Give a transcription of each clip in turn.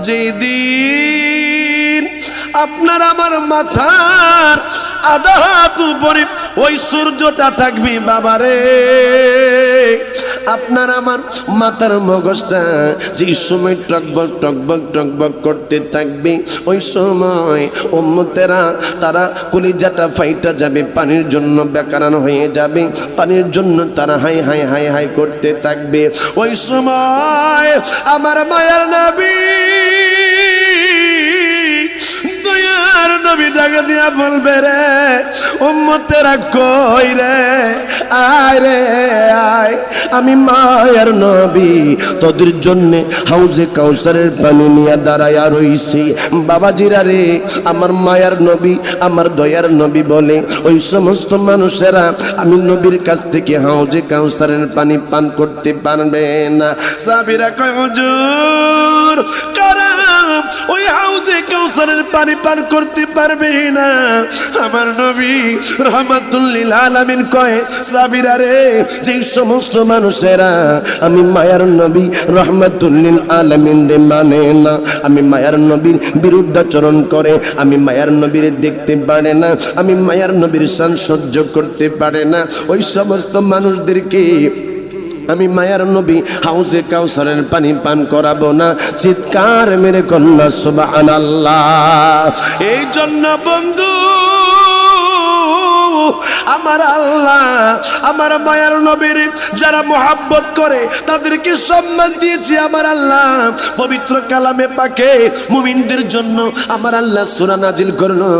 যেদিন আপনার আমার মাথার আধা হাত উপরে ওই সূর্যটা থাকবে বাবারে, আপনার আমার মাথার মগজটা যে সময় টকবক টকবক টকবক করতে থাকবে, ওই সময় উম্মতেরা তারা কলিজাটা ফাইটা যাবে, পানির জন্য বেকারান হয়ে যাবে, পানির জন্য তারা হাই হাই হাই হাই করতে থাকবে। ওই সময় আমার মায়ার নবী দয়ার নবী ডাকে দিয়া বলবে, রে উম্মতেরা কই রে, আয় রে আয়, আমি মায়ার নবী তোদের জন্য হাউজে কাউসারের পানি নিয়ে দাঁড়ায়া রইছি। বাবাজিরা রে, আমার মায়ার নবী আমার দয়ার নবী বলে ওই সমস্ত মানুষেরা আমি নবীর কাছ থেকে হাউজে কাউসারের পানি পান করতে পারবে না। সাহাবীরা কয় হুজুর কারা ওই হাউজে কাউসারের পানি পান করতে পারবে না? আমার নবী রাহমাতুল লিল আলামিন কয় সাহাবীরা রে, যে সমস্ত মানুষেরা আমি মায়ার নবী রাহমাতুল লিল আলামিন রে মানে না, আমি মায়ার নবীর বিরুদ্ধাচরণ করে, আমি মায়ার নবীর দেখতে পারে না, আমি মায়ার নবীর শান সহ্য করতে পারে না, ওই সমস্ত মানুষদেরকে আমি মায়ার নবী হাউজে কাউসারের পানি পান করাবো না। চিৎকার মেরে কন্যা সুবহানাল্লাহ। এই জন্য বন্ধু আমার আল্লাহ আমার মায়ার নবীর যারা মুহাব্বত করে তাদেরকে সম্মান দিয়েছি আমার আল্লাহ। পবিত্র কালামে পাকে মুমিনদের জন্য আমার আল্লাহ সূরা নাজিল করলো,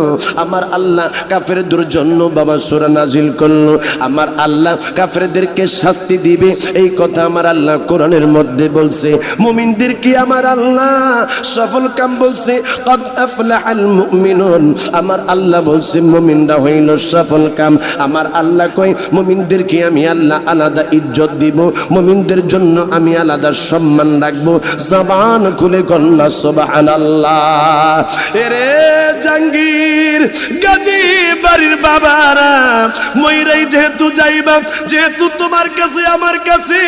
আমার আল্লাহ কাফেরদের জন্য বাবা সূরা নাজিল করলো। আমার আল্লাহ কাফেরদেরকে শাস্তি দিবে এই কথা আমার আল্লাহ কোরআনের মধ্যে বলছে। মুমিনদেরকে আমার আল্লাহ সফল কাম বলছে, কদ আফলাহাল মুমিনুন, আমার আল্লাহ বলছে মুমিনরা হইল সফল কাম। আমার আল্লাহ কয় মুমিনদেরকে আমি আল্লাহ আলাদা ইজ্জত দিব, মুমিনদের জন্য আমি আলাদা সম্মান রাখবো। জবান খুলে কন্যা সুবহানাল্লাহ। এরে জাহাঙ্গীর গাজী বাড়ির বাবারা, মইরাই যেহেতু যাইবা, যেহেতু তোমার কাছে আমার কাছে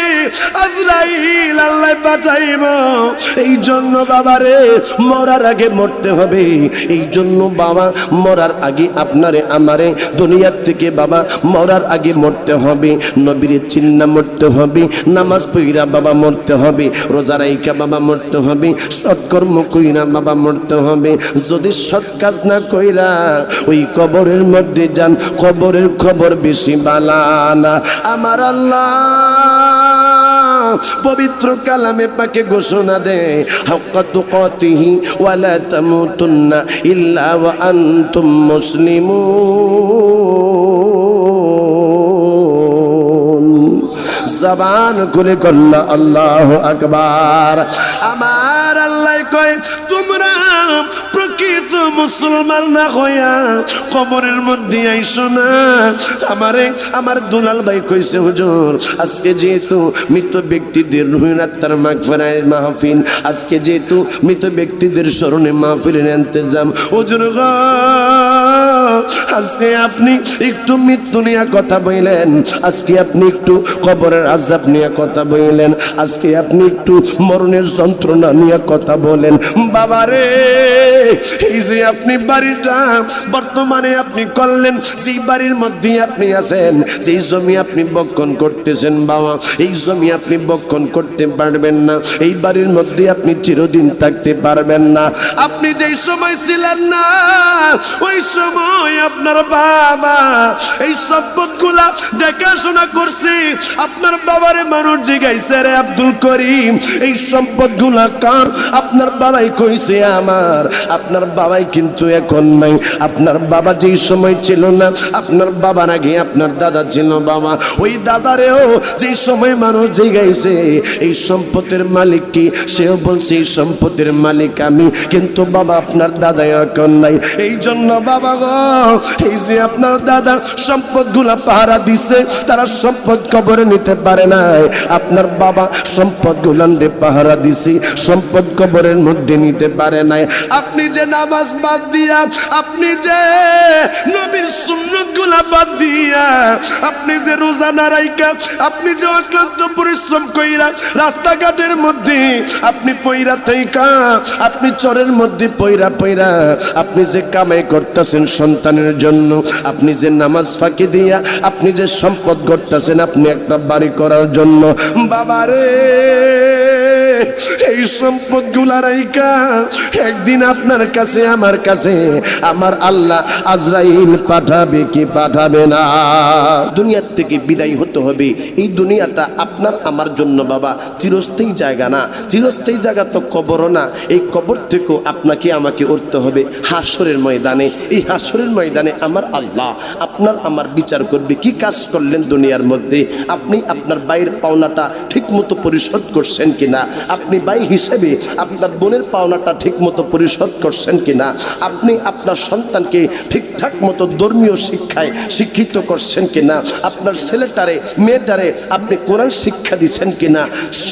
আজরাইল আল্লাহ পাঠাইব, এই জন্য বাবারে মরার আগে মরতে হবে। এই জন্য বাবা মরার আগে আপনারে আমারে দুনিয়ার থেকে বাবা মরার আগে মরতে হবে, নবীর চিন্না মরতে হবে, নামাজ পড়া বাবা মরতে হবে, রোজা রাইখা বাবা মরতে হবে, সৎকর্ম কইরা বাবা মরতে হবে। যদি সৎ কাজ না কইরা ওই কবরের মধ্যে যান, কবরের খবর বেশি বালানা। আমার আল্লাহ পবিত্র কালামে পাকে ঘোষণা দেয়, হাক্কা তুকাতিহি ওয়ালা তামুতুন্না ইল্লা ওয়া আনতুম মুসলিমুন। জবান খুলে কন্যা আল্লাহু আকবার। আমার আল্লাহ কয় তোমরা প্রকৃত মুসলমান না হইয়া কবরের মধ্যে আইসো না। আমারে আমার দুলাল ভাই কইছে হুজুর আজকে যেহেতু মৃত ব্যক্তিদের রুহের আত্মার মাগফিরাত মাহফিল, আজকে যেহেতু মৃত ব্যক্তিদের স্মরণে মাহফিলের ইন্তজাম, হুজুর গো আজকে আপনি একটু মৃত্যু নিয়ে কথা বললেন, আজকে আপনি একটু কবরের আযাব নিয়ে কথা বললেন, আজকে আপনি একটু মরণের যন্ত্রণা নিয়ে কথা বলেন। বাবারে এই যে আপনি বাড়িটা বর্তমানে আপনি করলেন, যেই বাড়ির মধ্যে আপনি আছেন, যেই জমি আপনি বক্ষণ করতেছেন বাবা, এই জমি আপনি বক্ষণ করতে পারবেন না, এই বাড়ির মধ্যে আপনি চিরদিন থাকতে পারবেন না। আপনি যেই সময় ছিলেন না ওই সময় আপনার বাবা এই সম্পদগুলা দেখাশোনা করছে। আপনার বাবারে মানুষ জিগাইছে, রে আব্দুল করিম এই সম্পদগুলা কার? আপনার বাবাই কইছে আমার। আপনার বাবাই কিন্তু এখন নাই। আপনার বাবা যেই সময় ছিল না, আপনার বাবার আগে আপনার দাদা ছিল বাবা, ওই দাদারেও যেই সময় মানুষ জিগাইছে এই সম্পদের মালিক কি, সেও বলছে এই সম্পদের মালিক আমি, কিন্তু বাবা আপনার দাদা এখন নাই। এই জন্য বাবা গো এই যে আপনার দাদা সম্পদগুলা পাহারা দিছে, তারা সম্পদ কবরে নিতে পারে নাই। আপনার বাবা সম্পদগুলা পাহারা দিছে, সম্পদ কবরের মধ্যে নিতে পারে নাই। আপনি যে নামাজ বাদ দিয়া, আপনি যে নবীর সুন্নতগুলা বাদ দিয়া, আপনি যে রোজা না রাইখা, আপনি যে অক্লান্ত পরিশ্রম কইরা রাস্তাঘাটের মধ্যে আপনি পয়রা থাইকা, আপনি চরের মধ্যে পয়রা পয়রা আপনি যে কামাই করতেছেন সন্তানের জন্য, আপনি যে নামাজ ফাঁকি দিয়া আপনি যে সম্পদ করতেছেন আপনি একটা বাড়ি করার জন্য, বাবারে এই সম্পদ গুলা রাইকা একদিন আপনার কাছে আমার কাছে আমার আল্লাহ আজরাইল পাঠাবে কি পাঠাবে না? দুনিয়ার থেকে বিদায় হতে হবে। এই দুনিয়াটা আপনার আমার জন্য বাবা চিরস্থায়ী জায়গা না। চিরস্থায়ী জায়গা তো কবরও না। এই কবর থেকেও আপনাকে আমাকে উঠতে হবে হাসরের ময়দানে। এই হাসরের ময়দানে আমার আল্লাহ আপনার আমার বিচার করবে। কি কাজ করলেন দুনিয়ার মধ্যে? আপনি আপনার বাইরের পাওনাটা ঠিক মতো পরিশোধ করছেন কিনা? আপনি ভাই হিসেবে আপনার বোনের পাওনাটা ঠিক মতো পরিশোধ করছেন কিনা? আপনি আপনার সন্তানকে ঠিকঠাক মতো ধর্মীয় শিক্ষায় শিক্ষিত করছেন কিনা? আপনার ছেলেটারে মেয়েটারে আপনি কোরআন শিক্ষা দিচ্ছেন কিনা?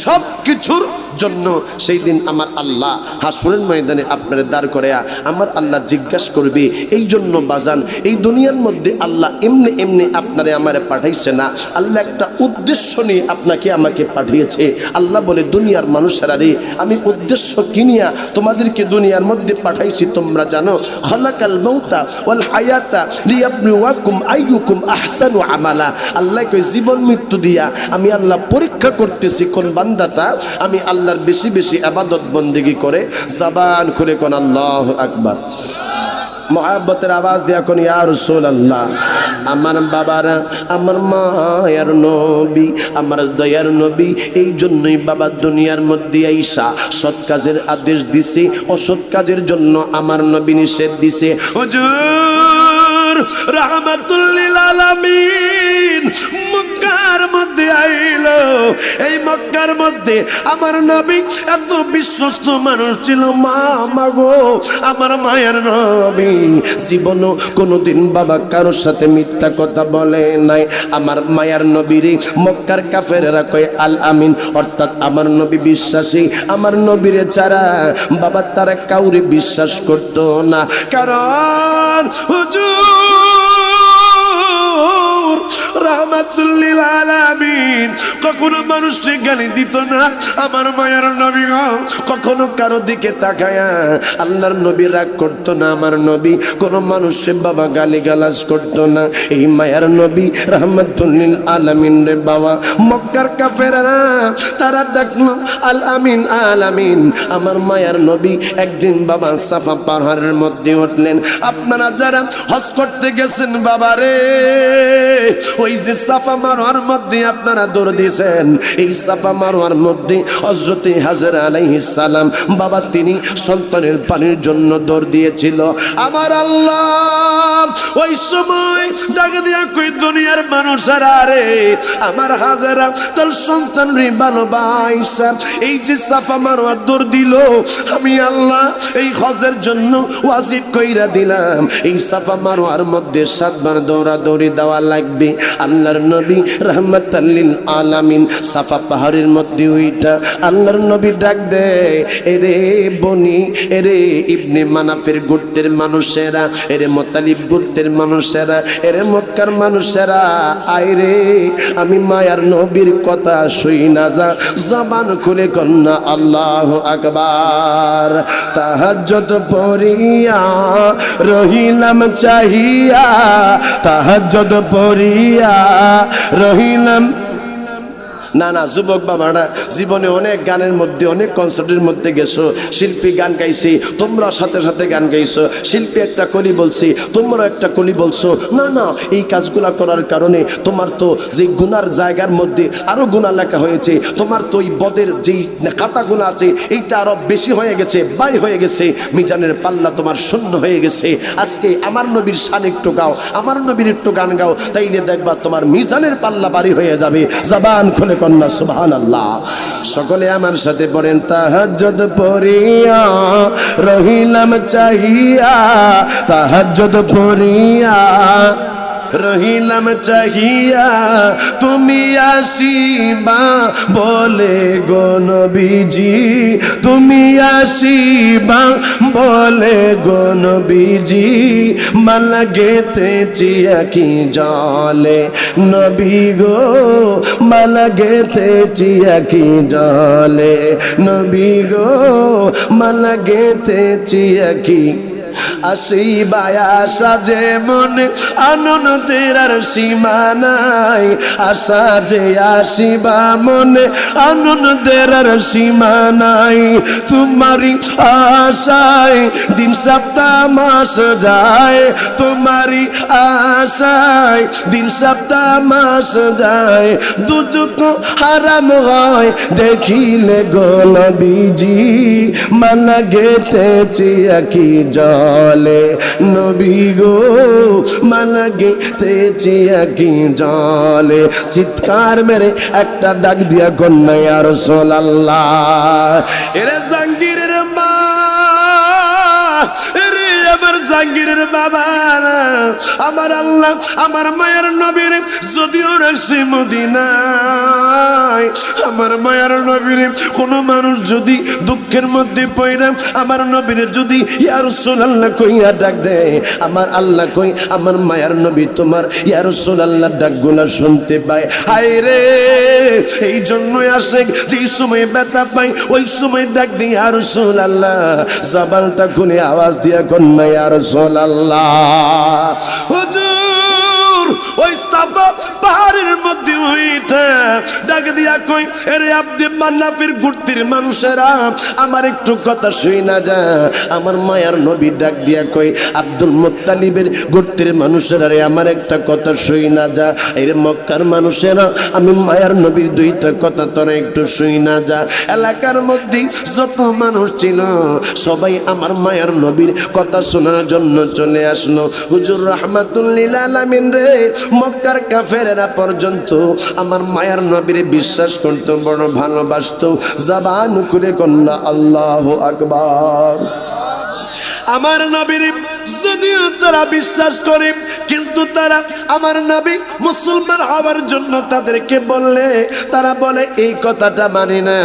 সব কিছুর জন্য সেই দিন আমার আল্লাহ হাসরের ময়দানে আপনারে দাঁড় করে আমার আল্লাহ জিজ্ঞাসা করবে। এই জন্য বাজান এই দুনিয়ার মধ্যে আল্লাহ এমনি এমনি আপনারে আমারে পাঠাইছে না। আল্লাহ একটা উদ্দেশ্য নিয়ে আপনাকে আমাকে পাঠিয়েছে। আল্লাহ বলে দুনিয়ার মানুষেরা রে, আমি উদ্দেশ্য কিনিয়া তোমাদেরকে দুনিয়ার মধ্যে পাঠাইছি তোমরা জানো। খলাকাল মাউতা ওয়াল হায়াতা লিয়াবলুয়াকুম আইয়ুকুম আহসানু আমালা। আল্লাহ কই জীবন মৃত্যু দিয়া আমি আল্লাহ পরীক্ষা করতেছি কোন বান্দাটা আমি আল্লাহর বেশি বেশি ইবাদত বন্দেগী করে। জবান খুলে কোন আল্লাহু আকবার। মোহাব্বতের আওয়াজ দিয়া কোন ইয়া রাসূলুল্লাহ। আমার বাবারা, আমার মায়ের নবী, আমার দয়ার নবী এই জন্যই বাবা দুনিয়ার মধ্যে আইসা সৎ কাজের আদেশ দিছে, অসৎ কাজের জন্য আমার নবী নিষেধ দিছে। হুজুর রাহমাতুল লিল আলামিন মক্কার মধ্যে আইলো। এই মক্কার মধ্যে আমার নবী এত বিশ্বস্ত মানুষ ছিল। মা মাগো, আমার মায়ের নবী জীবনও কোনোদিন বাবা কারোর সাথে মিথ্যা কথা বলে নাই। আমার মায়ের নবীরে মক্কার কাফেররা কয় আল আমিন, অর্থাৎ আমার নবী বিশ্বাসী। আমার নবীরে ছাড়া বাবা তারা কাউরে বিশ্বাস করতো না। কারণ হুজুর রাহমাতুল লিল আলামিন কখনো মানুষকে গালি দিত না। আমার মায়ের নবী কখনো কারো দিকে তাকায়া আল্লাহর নবী রাগ করতো না। আমার নবী কোন মানুষের বাবা গালি গালাজ করতো না। এই মায়ের নবী রাহমাতুল লিল আলামিন রে বাবা মক্কার কাফেররা তারা ডাকলো আল আমিন আল আমিন। আমার মায়ের নবী একদিন বাবা সাফা পাহাড়ের মধ্যে উঠলেন। আপনারা যারা হজ করতে গেছেন বাবা রে, ওই যে সাফা মারওয়ার মধ্যে আপনারা দৌড় দিয়েছেন, এই সাফা মারওয়ার মধ্যে হযরত হাজরা আলাইহিস সালাম বাবা তিনি সন্তানের পানির জন্য দৌড় দিয়েছিল। আমার আল্লাহ ওই সময় ডাক দিয়া কই দুনিয়ার মানুষেরা রে, আমার হাজরা তার সন্তান রে ভালোবাসা এই যে সাফা মারওয়ার দৌড় দিল, আমি আল্লাহ এই হজের জন্য ওয়াজিব কইরা দিলাম এই সাফা মারওয়ার মধ্যে 7 বার দৌড়াদৌড়ি দেওয়া লাগবে। আল্লাহর নবী রাহমাতাল লিল আলামিন সাফা পাহাড়ের মধ্যে ওইটা আল্লাহর নবী ডাক দেয়, এরে বনি, এরে ইবনে মানাফের গোত্রের মানুষেরা, এরে মুতালিব গোত্রের মানুষেরা, এরে মক্কার মানুষেরা, আইরে আমি মায়ার নবীর কথা শুই না যা। জবান খুলে কন্যা আল্লাহু আকবার। তাহাজ্জুদ পড়িয়া রহিলাম চাহিয়া, তাহাজ্জুদ পড়িয়া রহিলাম। না না যুবক বাবারা, জীবনে অনেক গানের মধ্যে অনেক কনসার্টের মধ্যে গেছো, শিল্পী গান গাইছে, তোমরা সাথে সাথে গান গাইছো। শিল্পী একটা কলি বলছি, তোমরা একটা কলি বলছো। না না, এই কাজগুলা করার কারণে তোমার তো যে গুনার জায়গার মধ্যে আরো গুনাহ লেখা হয়েছে, তোমার তো ওই বদের যেই খাতা গুনাহ আছে এইটা আরো বেশি হয়ে গেছে, বাই হয়ে গেছে, মিজানের পাল্লা তোমার শূন্য হয়ে গেছে। আজকে আমার নবীর শান একটু গাও, আমার নবীর একটু গান গাও, তাইলে দেখবা তোমার মিজানের পাল্লা বাড়ি হয়ে যাবে। জবান খুলে কন্যা সুবহানাল্লাহ। সকলে আমার সাথে পড়েন, তাহাজ্জুদ পড়িয়া রহিলাম চাহিয়া, তাহাজ্জুদ পড়িয়া রহিলাম চাহিয়া তুমি আসিবা বলে গো নবীজি, তুমি আসিবা বলে গো নবীজি, মালা গেথেছি আঁখি জলে নবী গো, মালা গেথেছি আঁখি জলে নবী গো, মালা গেথেছি আঁখি। আসিবায় আশা যে মনে আনন্দের আর সীমা নাই, আশা যে আসিবা মনে আনন্দের আর সীমা নাই। তোমারই আশায় দিন সপ্তাহ মাস যায়, তোমারই আশায় দিন সপ্তাহ মাস যায়, দুচোখ হারাম হয় দেখিলে গো নবীজি, মালা গেথেছি আঁখি জলে নবী গো, মালা গেথেছি আঁখি জলে। চিৎকার মেরে একটা ডাক দিয়া কন্যা ইয়া রাসূলুল্লাহ। এরে জাহাঙ্গীরের মা, এরে আমার জাহাঙ্গীরের বাবা, আমার আল্লাহ আমার মায়ের নবীর যদিও রাখছে মদিনায়, আমার মায়ের নবীর কোন মানুষ যদি দুঃখের মধ্যে পড়ে আমার নবীর যদি ইয়া রাসূলুল্লাহ কইয়া ডাক দেয়, আমার আল্লাহ কই আমার মায়ের নবী তোমার ইয়া রাসূলুল্লাহ ডাকগুলা শুনতে পায়। হায় রে, এই জন্যই আসে যেই সময় ব্যথা পাই ওই সময় ডাক দিই ইয়া রাসূলুল্লাহ, জবানটা খুলে আওয়াজ দিয়া কন্যা ইয়া রাসূলুল্লাহ। হুজুর ওই সাফা পাহাড়ের মধ্যে ওইটা ডাক দিয়া কই, এরে আব্দে মান্নাফের গুর্তির মানুষেরা আমার একটু কথা শুই না যা। আমার মায়ার নবী ডাক দিয়া কই, আব্দুল মুত্তালিবের গুর্তির মানুষেরা রে আমার একটা কথা শুই না যা। এর মক্কার মানুষেরা আমি মায়ার নবীর দুইটা কথা তোরা একটু শুই না যা। এলাকার মধ্যে যত মানুষ ছিল সবাই আমার মায়ার নবীর কথা শোনার জন্য চলে আসলো। হুজুর রাহমাতুল লিল আলামিন রে, মক্কার কাফেরেরা পর্যন্ত আমার মায়ার নবীর বিশ্বাস করত, বড় ভালোবাসত। জবান খুলে কন্যা আল্লাহু আকবার। আমার নবীর যদিও তারা বিশ্বাস করে, কিন্তু তারা আমার নবী মুসলমান হওয়ার জন্য তাদেরকে বললে তারা বলে এই কথাটা মানে না।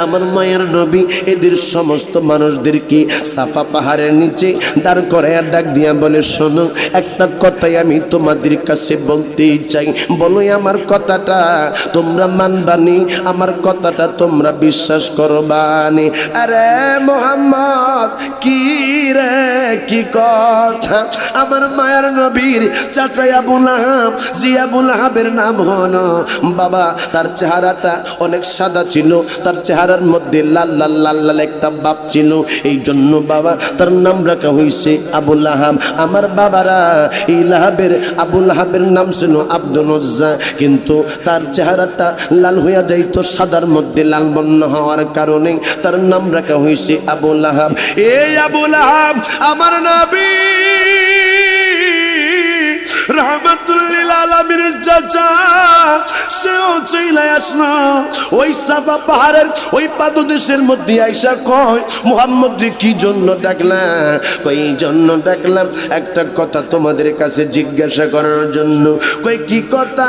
আমার মায়ের নবী এদের সমস্ত মানুষদেরকে সাফা পাহাড়ের নিচে দাঁড় করে ডাক দিয়া বলে, শোনো একটা কথাই আমি তোমাদের কাছে বলতেই চাই, বলো আমার কথাটা তোমরা মানবানি, আমার কথাটা তোমরা বিশ্বাস করবানি। আরে মুহাম্মদ কি রে কি কথা, আমার মায়ের নবীর চাচা আবু লাহাব, জি আবু লাহাবের নাম হলো বাবা, তার চেহারাটা অনেক সাদা ছিল, তার চেহারার মধ্যে লাল লাল লাল লাল একটা বাপ ছিল, এই জন্য বাবা তার নাম রাখা হয়েছে আবু লাহাব। আমার বাবারা এই লাহাবের আবু লাহাবের নাম ছিল আব্দুল উজ্জা, কিন্তু তার চেহারাটা লাল হইয়া যাইতো, সাদার মধ্যে লাল বর্ণ হওয়ার কারণে তার নাম রাখা হয়েছে আবু লাহাব। এই আবু লাহাব আমার নবী রাহমাতুল লিল আলামিনের চাচা, সেও চলে আসলো ওই সাফা পাহাড়ের ওই পাদদেশের মধ্যে আইসা কয়, মুহাম্মদ কি জন্য ডাকলা? কই এই জন্য ডাকলাম একটা কথা তোমাদের কাছে জিজ্ঞাসা করার জন্য। কই কি কথা?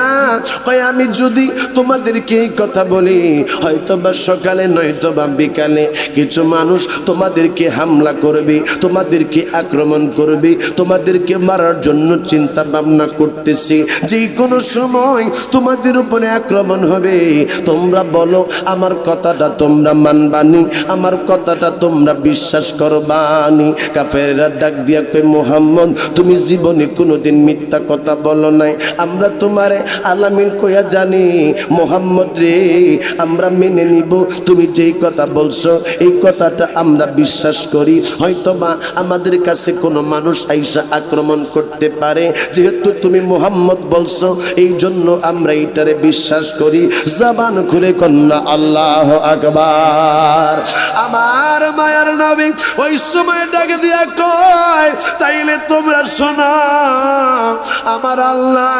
কই আমি যদি তোমাদেরকে এই কথা বলি, হয়তো বা সকালে নয়তো বা বিকালে কিছু মানুষ তোমাদেরকে হামলা করবে, তোমাদেরকে আক্রমণ করবে, তোমাদেরকে মারার জন্য চিন্তা ভাবনা করতেছি, যে কোনো সময় তোমাদের উপরে আক্রমণ হবে, তোমরা বলো আমার কথাটা তোমরা মানবানি, আমার কথাটা তোমরা বিশ্বাস করবানি? কাফেররা ডাক দিয়া কই, মুহাম্মদ তুমি জীবনে কোনোদিন মিথ্যা কথা বলো নাই, আমরা তোমারে আলামিন কইয়া জানি, মুহাম্মদ রে আমরা মেনে নিব, তুমি যেই কথা বলছো এই কথাটা আমরা বিশ্বাস করি, হয়তোবা আমাদের কাছে কোনো মানুষ আইসা আক্রমণ করতে পারে, যেহেতু তুমি মুহাম্মদ বলছো এই জন্য আমরা এইটারে বিশ্বাস করি। জবান খুলে কন্যা আল্লাহু আকবার। আমার মায়ার নবী ওই সময় ডাকে দিয়া কয়, তাইলে তোমরা শোনো, আমার আল্লাহ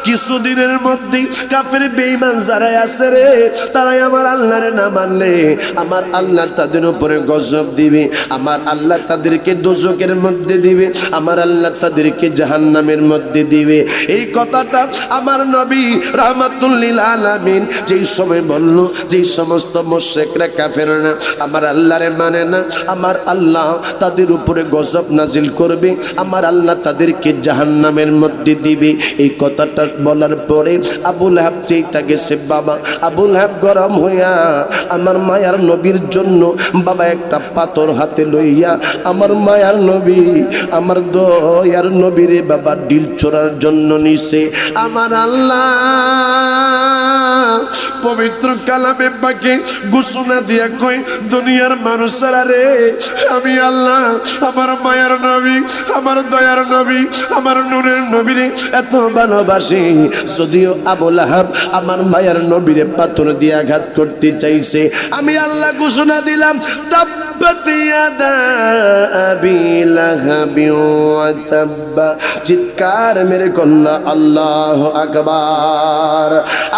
কিছুদিনের মধ্যে কাফের বেঈমান যারা আছে রে, তারাই আমার আল্লাহরে না মানলে আমার আল্লাহ তাদের উপরে গজব দিবে, আমার আল্লাহ তাদেরকে দোজখের মধ্যে দিবে, আমার আল্লাহ তাদেরকে জাহান্নামের মধ্যে দিবে। এই কথাটা আমার নবী রাহমাতুল লিল আলামিন যেই সময় বলল, যেই সমস্ত মুশরিকরা কাফেররা আমার আল্লাহরে মানে না, আমার আল্লাহ তাদের উপরে গজব নাজিল করবে, আমার আল্লাহ তাদেরকে জাহান্নামের মধ্যে দিবে। এই কথাটা বলার পরে আবু লাহাব চেইতা গেছে। বাবা আবু লাহাব গরম হইয়া আমার মায়ার নবীর জন্য বাবা একটা পাথর হাতে লইয়া আমার মায়ার নবী, আমার দয়ার নবীরে বাবা ডিল ছোড়ার জন্য নিছে। আমার আল্লাহ পবিত্র কালামে পাকে ঘোষণা দিয়া কই, দুনিয়ার মানুষেরা রে, আমি আল্লাহ আমার মায়ার নবী, আমার দয়ার নবী, আমার নূরের নবীরে এত ভালোবাসি, যদিও আবু লাহাব আমার মায়ার নবীরে পাথর দিয়ে আঘাত করতে চাইছে, আমি আল্লাহ ঘোষণা দিলাম তাব্বাত ইয়াদা আবি লাহাবি ওয়া তাব্বা। চিৎকার মেরে কন্যা আল্লাহু আকবার।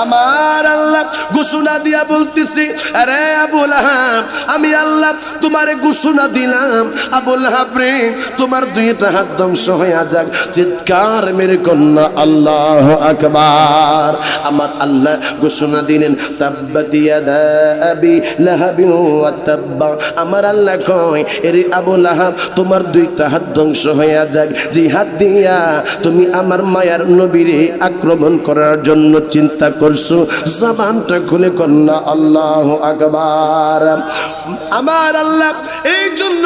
আমার আল্লাহ ঘোষণা দিয়া বলতেছি, আরে আবু লাহাব, আমি আল্লাহ তোমারে ঘোষণা দিলাম, আবু লাহাব রে, তোমার দুইটা হাত ধ্বংস হয়ে যাক। চিৎকার মেরে কন্যা আল্লাহু আকবার। আমার আল্লাহ ঘোষণা দিলেন তাব্বাত ইয়াদা আবি লাহাবি ওয়া তাব্বা। আমার আল্লাহ কয়, এরে আবু লাহাব, তোমার দুইটা হাত ধ্বংস হয়ে যাক, যে হাত দিয়া তুমি আমার মায়ার নবীরে আক্রমণ করার জন্য চিন্তা করছো। জবানটা খুলে কন্যা আল্লাহু আকবার। আমার আল্লাহ এই জন্য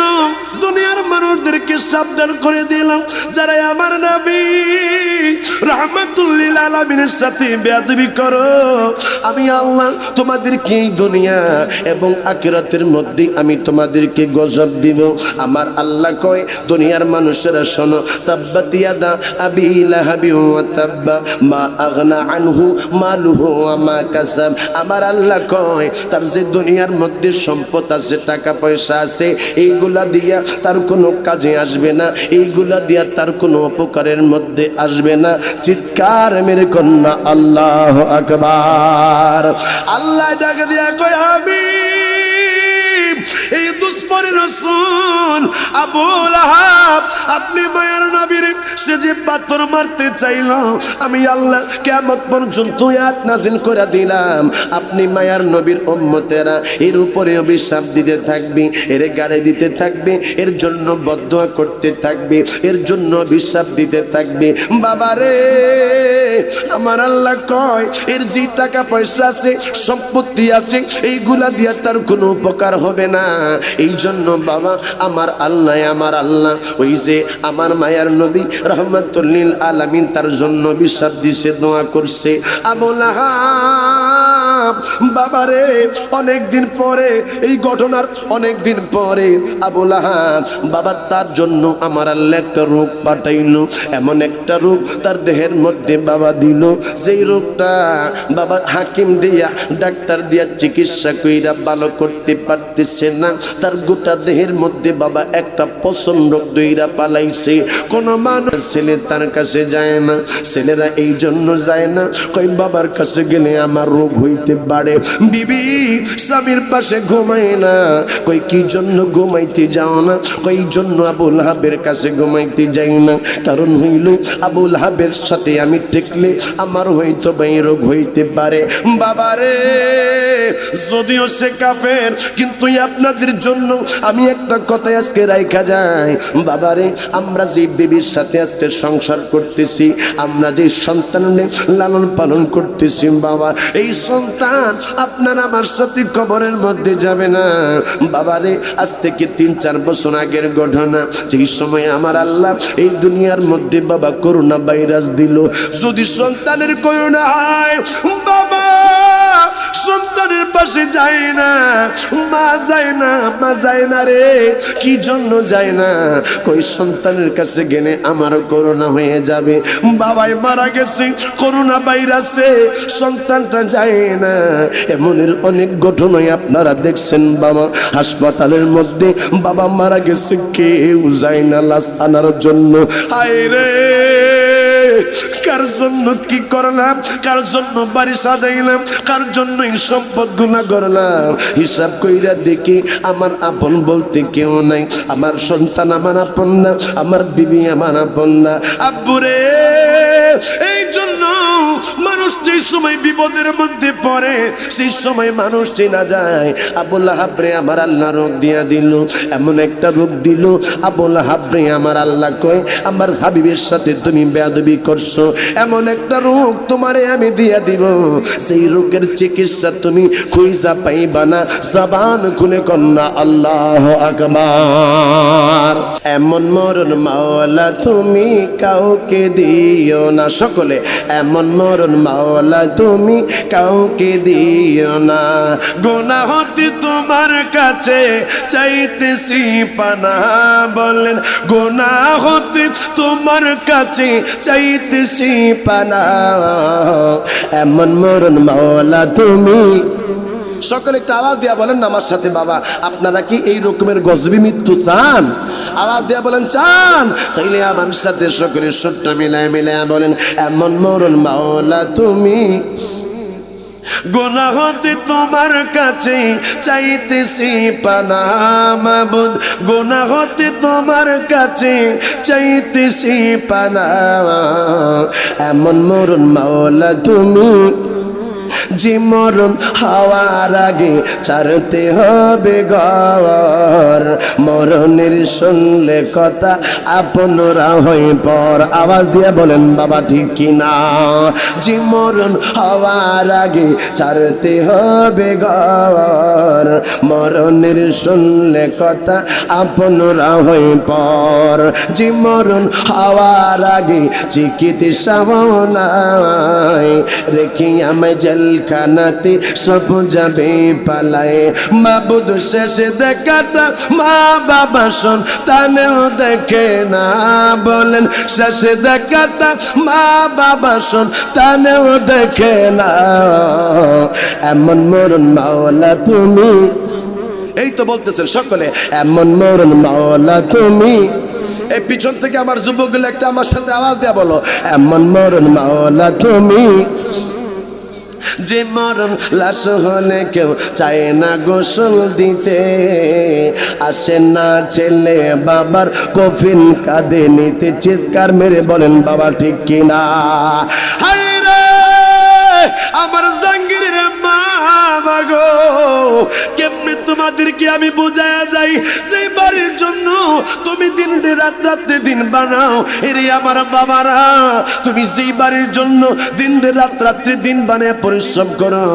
দুনিয়ার মানুষদেরকে সাবধান করে দিলাম, যারা আমার নবী রাহমাতুল লিল আলামিনের সাথে বেয়াদবি করো, আমি আল্লাহ তোমাদেরকে এই দুনিয়া এবং আখিরাতের মধ্যে আমি তোমাদেরকে গজব দিব। আমার আল্লাহ কয়, দুনিয়ার মানুষেরা শোনো, তাব্বাত ইয়াদা আবি লাহাবি ওয়া তাব্বা মা আগনা আনহু মালুহু ওয়া মা কাসাব। আমার আল্লাহ কয়, তার যে দুনিয়ার মধ্যে সম্পদ আছে, টাকা পয়সা আছে, এইগুলা দিয়া তার কোনো কাজে আসবে না, এইগুলা দিয়া তার কোনো উপকারের মধ্যে আসবে না। চিৎকার মেরে কন্যা আল্লাহু আকবার। আল্লাহ ডাকে দিয়া কয়, হাবিব, এই দুশ্মনের রাসূল আবু লাহাব আপনি মায়ার নবীর সে যে পাথর মারতে চাইল, আমি আল্লাহ কিয়ামত পর্যন্ত আয়াত নাযিল করে দিলাম, আপনি মায়ার নবীর উম্মতেরা এর উপরে অভিশাপ দিতে থাকবে, এর গাড়ি দিতে থাকবে, এর জন্য বদদুয়া করতে থাকবে, এর জন্য অভিশাপ দিতে থাকবে। বাবারে, আমার আল্লাহ কয়, এর যে টাকা পয়সা আছে, সম্পত্তি আছে, এইগুলা দিয়া তার কোনো উপকার হবে না। এই জন্য বাবা আমার আল্লাহ ওই যে আমার মায়ার নবী রাহমাতুল লিল আলামিন তার জন্য অভিশাপ দিছে, দোয়া করছে। আবু লাহাব বাবারে, অনেকদিন পরে এই ঘটনার অনেকদিন পরে আবু লাহাব বাবা তার জন্য আমার আল্লাহ একটা রোগ পাঠাইলো, এমন একটা রোগ তার দেহের মধ্যে বাবা দিল, যেই রোগটা বাবা হাকিম দিয়া ডাক্তার দিয়া চিকিৎসা কইরা ভালো করতে পারতেছে না। তার গোটা দেহের মধ্যে বাবা একটা পছন্দ দইরা পালাইছে। কোন মানুষ ছেলে তার কাছে যায় না, ছেলেরা এই জন্য যায় না, কই বাবার কাছে গেলে আমার রোগ হইতে পারে। বিবি স্বামীর পাশে ঘুমায় না, কই কি জন্য ঘুমাইতে যাও না, কই জন্য আবু লাহাবের কাছে ঘুমাইতে যাই না, কারণ হইল আবু লাহাবের সাথে আমি ঠেকলে আমার হয়তো এই রোগ হইতে পারে। বাবারে, যদিও সে কাফের, কিন্তু আপনাদের জন্য আমি একটা কথা আজকে রাইখা যাই। বাবারে, আমরা যে বিবির সাথে আজকে সংসার করতেছি, আমরা যে সন্তানের লালন পালন করতেছি, বাবা এই সন্তান আপনার আমার সাথে কবরের মধ্যে যাবে না। বাবারে, আজ থেকে 3-4 বছর আগের ঘটনা, যেই সময় আমার আল্লাহ এই দুনিয়ার মধ্যে বাবা করোনা ভাইরাস দিল। যদি সন্তানের করোনা হয়, বাবা সন্তানের পাশে যায় না, মা যায় না রে। কি জন্য যায় না? কই সন্তানের কাছে গেলে আমারও করোনা হয়ে যাবে। বাবাই মারা গেছে করোনা ভাইরাসে, সন্তানটা যায় না। এমনের অনেক ঘটনাই আপনারা দেখছেন বাবা, হাসপাতালের মধ্যে বাবা মারা গেছে, কেউ যায় না লাশ আনার জন্য। হায় রে, কার জন্য কি করলাম, কার জন্য বাড়ি সাজাইলাম, কার জন্য এই সম্পদ গুণা করলাম। হিসাব কইরা দেখি আমার আপন বলতে কেউ নাই। আমার সন্তান আমার আপন না, আমার বিবি আমার আপন না। আব্বুরে, এই জন্য মানুষ যে সময় বিপদের মধ্যে পড়ে সেই সময় মানুষ চেনা যায়। আবু লাহাব রে আমার আল্লাহ রোগ দিয়া দিল, এমন একটা রোগ দিল। আবু লাহাব রে আমার আল্লাহ কয়, আমার হাবিবের সাথে তুমি বেয়াদবি করছো, এমন একটা রোগ তোমারে আমি দিয়া দিব, সেই রোগের চিকিৎসা তুমি খুঁজা পাইবা না। জবান খুলে কন্যা আল্লাহু আকবার। এমন মরণ মাওলা তুমি কাউকে দিও না, সকলে এমন মরণ মাওলা তুমি কাউকে দিও না। গুনাহ হতে তোমার কাছে চাইতেছি পানা, বলেন গুনাহ হতে তোমার কাছে চাইতেছি পানা। এমন মরণ মাওলা তুমি, সকলে একটা আওয়াজ দিয়া বলেন না আমার সাথে, বাবা আপনারা কি এই রকমের গজবি মৃত্যু চান? আওয়াজ দিয়া বলেন চান? তাইলে আমার সাথে সকলে সবটা মিলায় মিলায় বলেন, এমন মরণ মাওলা তুমি, গুনাহ হতে তোমার কাছে চাইতেছি পানা মাবুদ, গুনাহ হতে তোমার কাছে চাইতেছি পানা। এমন মরণ মাওলা তুমি, যে মরণ হওয়ার আগে ছাড়তে হবে ঘর, মরণের শুনলে কথা আপনরা হয়ে পর। আওয়াজ দিয়ে বলেন বাবা ঠিক কিনা? যে মরণ হওয়ার আগে ছাড়তে হবে ঘর, মরণের শুনলে কথা আপনরা হয়ে পর। যে মরণ হওয়ার আগে চিকিৎসা নাই, রেখে আমায় জেলখানাতে সব যাবে পালায়। মাবুদ শেষে দেখাটা মা বাবা সন্তানেও দেখে না, বলেন শেষে দেখাটা মা বাবা সন্তানেও দেখে না। এমন মরণ মাওলা তুমি, এই তো বলতেছেন সকলে, এমন মরণ মাওলা তুমি। এই পিছন থেকে আমার যুবকগুলো একটা আমার সাথে আওয়াজ দেয়া বলো, এমন মরণ মাওলা তুমি। যে মরণ লাশ হলে কেউ চায় না গোসল দিতে, আসে না ছেলে বাবার কফিন কাঁধে নিতে। চিৎকার মেরে বলেন বাবা ঠিক কিনা? হায় রে আমার জাহাঙ্গীরের মা গো, কেমনে তোমাদেরকে আমি বুঝায়া যাই, সেই বাড়ির জন্য তুমি দিন রাত রাত্রে দিন বানাও। এরে আমার বাবারা, তুমি যেই বাড়ির জন্য দিন রাত রাত্রে দিন বানায় পরিশ্রম করো,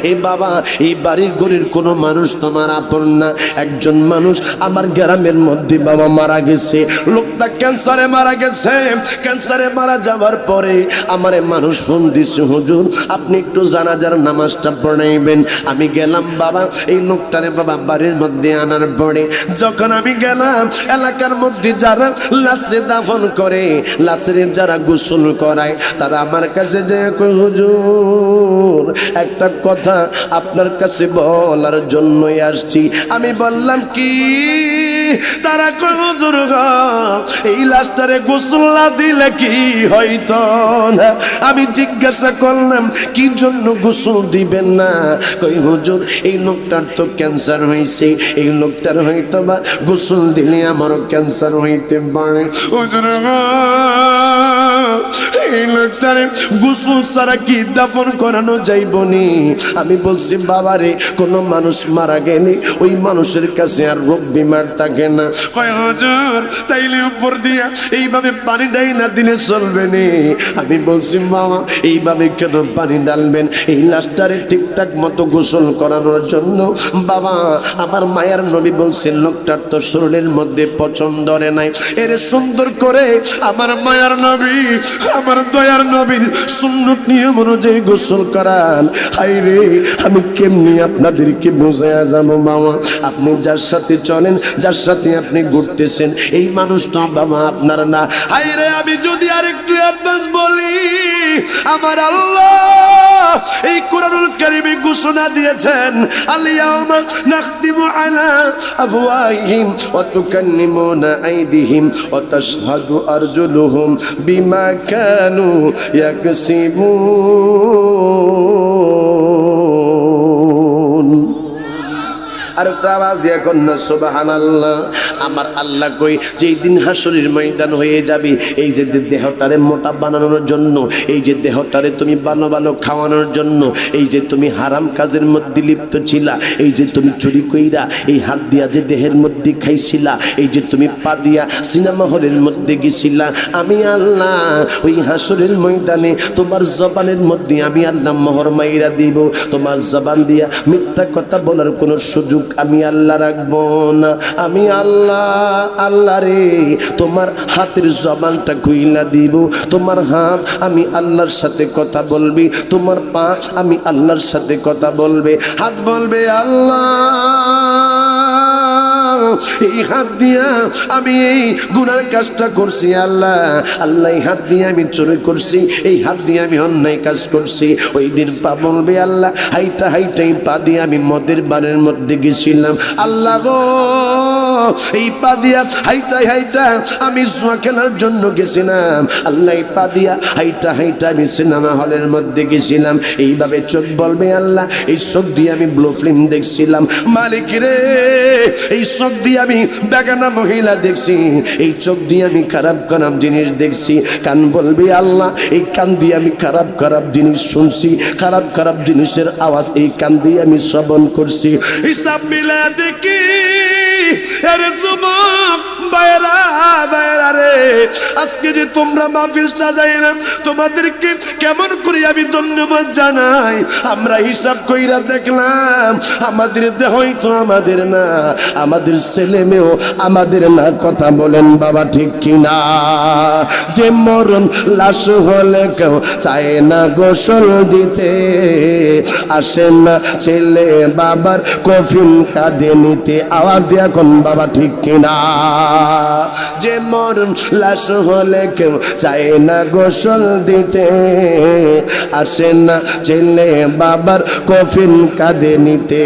এই বাবা এই বাড়ির গরির কোনো মানুষ তোমার আপন না। একজন মানুষ আমার গ্রামের মধ্যে বাবা মারা গেছে, লোকটা ক্যান্সারে মারা গেছে। ক্যান্সারে মারা যাওয়ার পরে আমারে মানুষ ফোন দিছে, হুজুর আপনি একটু জানাজার নামাজটা পড়াইবেন। আমি গেলাম বাবা, এই লোকটারে বাবা বাড়ির মধ্যে আনার পরে যখন আমি গেলাম, এলাকার মধ্যে যারা লাশরে দাফন করে, লাশরে যারা গোসল করায়, তারা আমার কাছে যে কই হুজুর একটা কথা আপনার কাছে বলার জন্যই আসছি। আমি বললাম কি? তারা কই হুজুর গো, এই লাশটারে গোসল না দিলে কি হইতো না? আমি জিজ্ঞাসা করলাম কি জন্য গোসল দিবেন না? কই হুজুর এই লোকটার তো ক্যান্সার হয়েছে, এই লোকটার হয়তো বা গোসল দিলে আমারও ক্যান্সার হইতে পারে। হুজুর এই লোকটারে গোসল ছাড়া কি দাফন করানো যাইবনি? আমি বলছি বাবারে, কোনো মানুষ মারা গেলে ওই মানুষের কাছে আর রোগ বিমার থাকে না। কয় হুজুর তাইলে উপর দিয়া এইভাবে পানি ডাই না দিলে চলবে নি। আমি বলছি বাবা এইভাবে কেন পানি ডালবেন? এই লাশটারে ঠিকঠাক মতো গোসল করানোর জন্য। বাবা আমার মায়ার নবী বলছেন লোকটার তো শরীরের মধ্যে পছন্দ নাই, এর সুন্দর করে আমার মায়ার নবী আমার দয়ার নবীর সুন্নত নিয়ম অনুযায়ী গোসল করান। হাই রে আমি কেমনি আপনাদেরকে বোঝায়া যাবো বাবা? আপনি যার সাথে চলেন, যার সাথে আপনি ঘুরতেছেন, এই মানুষটা বাবা আপনার না। হাই রে আমি যদি আরেকটু অ্যাডভান্স বলি, আমার আল্লাহ এই কোরআনুল কারীমে ঘোষণা দিয়েছেন, আল-ইয়াওমা নাখতিমু আলা আফওয়াহিহিম ওয়া তুকাল্লিমুনা আইদিহিম ওয়া তাশহাদু আরজুলুহুম বিমা কানু কানু ইয়াকসিবুন। আর একটা আওয়াজ দিয়া কন্যা সুবহানাল্লাহ। আমার আল্লাহ কই যেই দিন হাসরের ময়দান হয়ে যাবে, এই যে দেহটারে মোটা বানানোর জন্য, এই যে দেহটারে তুমি ভালো ভালো খাওয়ানোর জন্য, এই যে তুমি হারাম কাজের মধ্যে লিপ্ত ছিলা, এই যে তুমি চুরি কইরা এই হাত দিয়া যে দেহের মধ্যে খাইছিলা, এই যে তুমি পা দিয়া সিনেমা হলের মধ্যে গেছিলা, আমি আল্লাহ ওই হাসরের ময়দানে তোমার জবানের মধ্যে আমি আল্লাহ মোহর মাইরা দিব। তোমার জবান দিয়া মিথ্যা কথা বলার কোনো সুযোগ আমি আল্লাহ রাখবো না। আমি আল্লাহ আল্লাহ রে তোমার হাতের জবানটা খুইলা দিব। তোমার হাত আমি আল্লাহর সাথে কথা বলবি, তোমার পা আমি আল্লাহর সাথে কথা বলবে। হাত বলবে আল্লাহ এই হাত দিয়া আমি এই গুনার কাজটা করছি আল্লাহ, আল্লাহ এই হাত দিয়ে আমি চুরি করছি, এই হাত দিয়ে আমি অন্যায় কাজ করছি। ওই দিন পা বলবে আল্লাহ হাইটা হাইটাই পা দিয়ে আমি মদের বারের মধ্যে গেছিলাম, আল্লাহ গো এই পা দিয়া হাইটাই হাইটা আমি জুয়া খেলার জন্য গেছিলাম, আল্লাহ এই পা দিয়া হাইটা হাইটা আমি সিনেমা হলের মধ্যে গেছিলাম। এইভাবে চোখ বলবে আল্লাহ এই চোখ দিয়ে আমি ব্লু ফিল্ম দেখছিলাম, মালিক রে এই চোখ দিয়ে আমি বেগানা মহিলা দেখছি, এই চোখ দিয়ে আমি খারাপ খারাপ জিনিস দেখছি। কান বলবে আল্লাহ এই কান দিয়ে আমি খারাপ খারাপ জিনিস শুনছি, খারাপ খারাপ জিনিসের আওয়াজ এই কান দিয়ে আমি শ্রবণ করছি। হিসাব মিলা দেখি আরে যুবক বাইরা বাইরা রে, আজকে যে তোমরা মাহফিল সাজাইলাম তোমাদেরকে কেমন করে আমি ধন্যবাদ জানাই। আমরা হিসাব কইরা দেখলাম আমাদের দেহই তো আমাদের না, আমাদের ছেলে মেয়েও আমাদের না। কথা বলেন বাবা ঠিক কিনা? যে মরণ লাশ হলে কেউ চায় না গোসল দিতে, আসে না ছেলে বাবার কফিন কাঁধে নিতে। আওয়াজ দিয়া কোন বাবা ঠিক কিনা? যে মরণ লাশ হলে কেউ চায় না গোসল দিতে, আসে না ছেলে বাবার কফিন কাঁধে নিতে।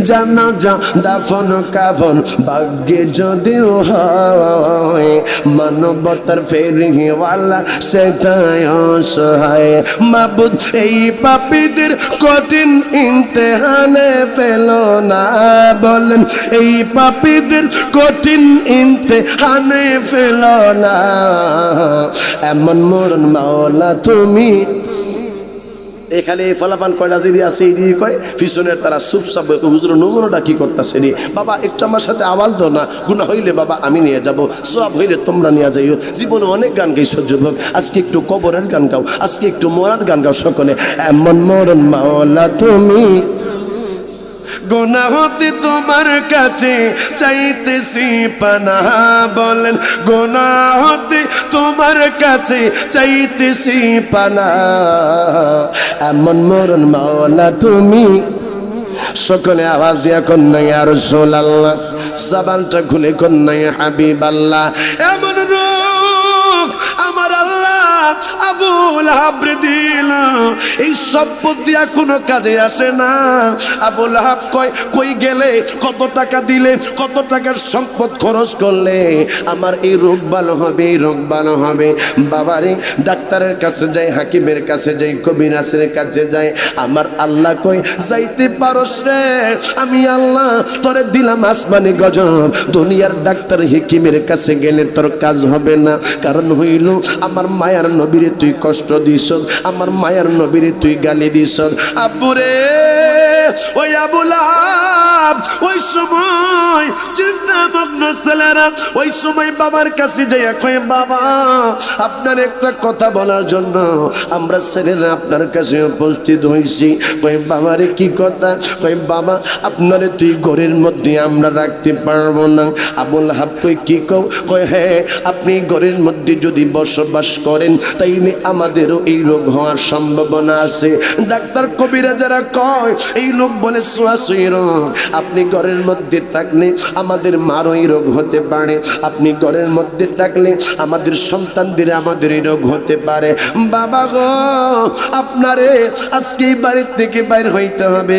জানাজা দাফন কাফন ভাগ্যে যদিও হয়, মানবতার ফেরিওয়ালা সেটাই অসহায়। মাবুদ এই পাপীদের কঠিন ইমতিহানে ফেলো না, বলেন এই পাপীদের কঠিন ইমতিহানে ফেলো না। এমন মরণ মাওলা তুমি। এখানে এই ফলাফল কয়টা যদি আছে এই দিয়ে কয় পিছনের তারা চুপচাপ হুজুর নমুনাটা কি করতেছে রে বাবা, একটু আমার সাথে আওয়াজ দাও না, গুনাহ হইলে বাবা আমি নিয়ে যাব, সওয়াব হইলে তোমরা নিয়ে যাইও। জীবনে অনেক গান গাইছো যুবক, আজকে একটু কবরের গান গাও, আজকে একটু মরার গান গাও সকলে। এমন মরণ মাওলা তুমি, গুনাহ হতে তোমার কাছে চাইতেছি পানাহ, বলেন গুনাহ হতে তোমার কাছে চাইতেছি পানাহ। এমন মরণ মাওলা তুমি। সকলে আওয়াজ দিয়া কন্যা ইয়া রাসূলুল্লাহ, জবানটা খুলে কন্যা ইয়া হাবিবাল্লাহ। এমন রূপ আমার আল্লাহ আবুল লাহাব দিল, এই সম্পদ দিয়া কোনো কাজে আসে না। আবুল লাহাব কই গেলে, কত টাকা দিলে, কত টাকার সম্পদ খরচ করলে আমার এই রোগ ভালো হবে, এই রোগ ভালো হবে। বাবারে ডাক্তারের কাছে যাই, হাকিমের কাছে যাই, কবিরাজের কাছে যাই। আমার আল্লাহ কই যাইতে পারস রে, আমি আল্লাহ তোরে দিলাম আসমানি গজব। দুনিয়ার ডাক্তার হাকিমের কাছে গেলে তোর কাজ হবে না, কারণ হইল আমার মায়ার নবীরে তুই কষ্ট দিস, আমার মায়ার নবীরে তুই গালি দিস। আব্বুরে ওই আবু লাহাব ওই সময় চিন্তামগ্ন ছেলেরা ওই সময় বাবার কাছে যাইয়া কয় বাবা আপনার একটা কথা বলার জন্য আমরা ছেলেরা আপনার কাছে উপস্থিত হয়েছি। কয় বাবারে কি কথা? কয় বাবা আপনারে তুই ঘরের মধ্যে আমরা রাখতে পারবো না। আবু লাহাব কই কি কও? কয় হ্যাঁ, আপনি ঘরের মধ্যে যদি বসবাস করেন তাইলে আমাদেরও এই রোগ হওয়ার সম্ভাবনা আছে। ডাক্তার কবিরা যারা কয় এই লোক বলে ছোঁয়াছুঁয়ি রোগ, আপনি ঘরের মধ্যে থাকলে আমাদের মারও এই রোগ হতে পারে, আপনি ঘরের মধ্যে থাকলে আমাদের সন্তানদের আমাদের এই রোগ হতে পারে। বাবা গো আপনারে আজকে এই বাড়ির থেকে বাইর হইতে হবে।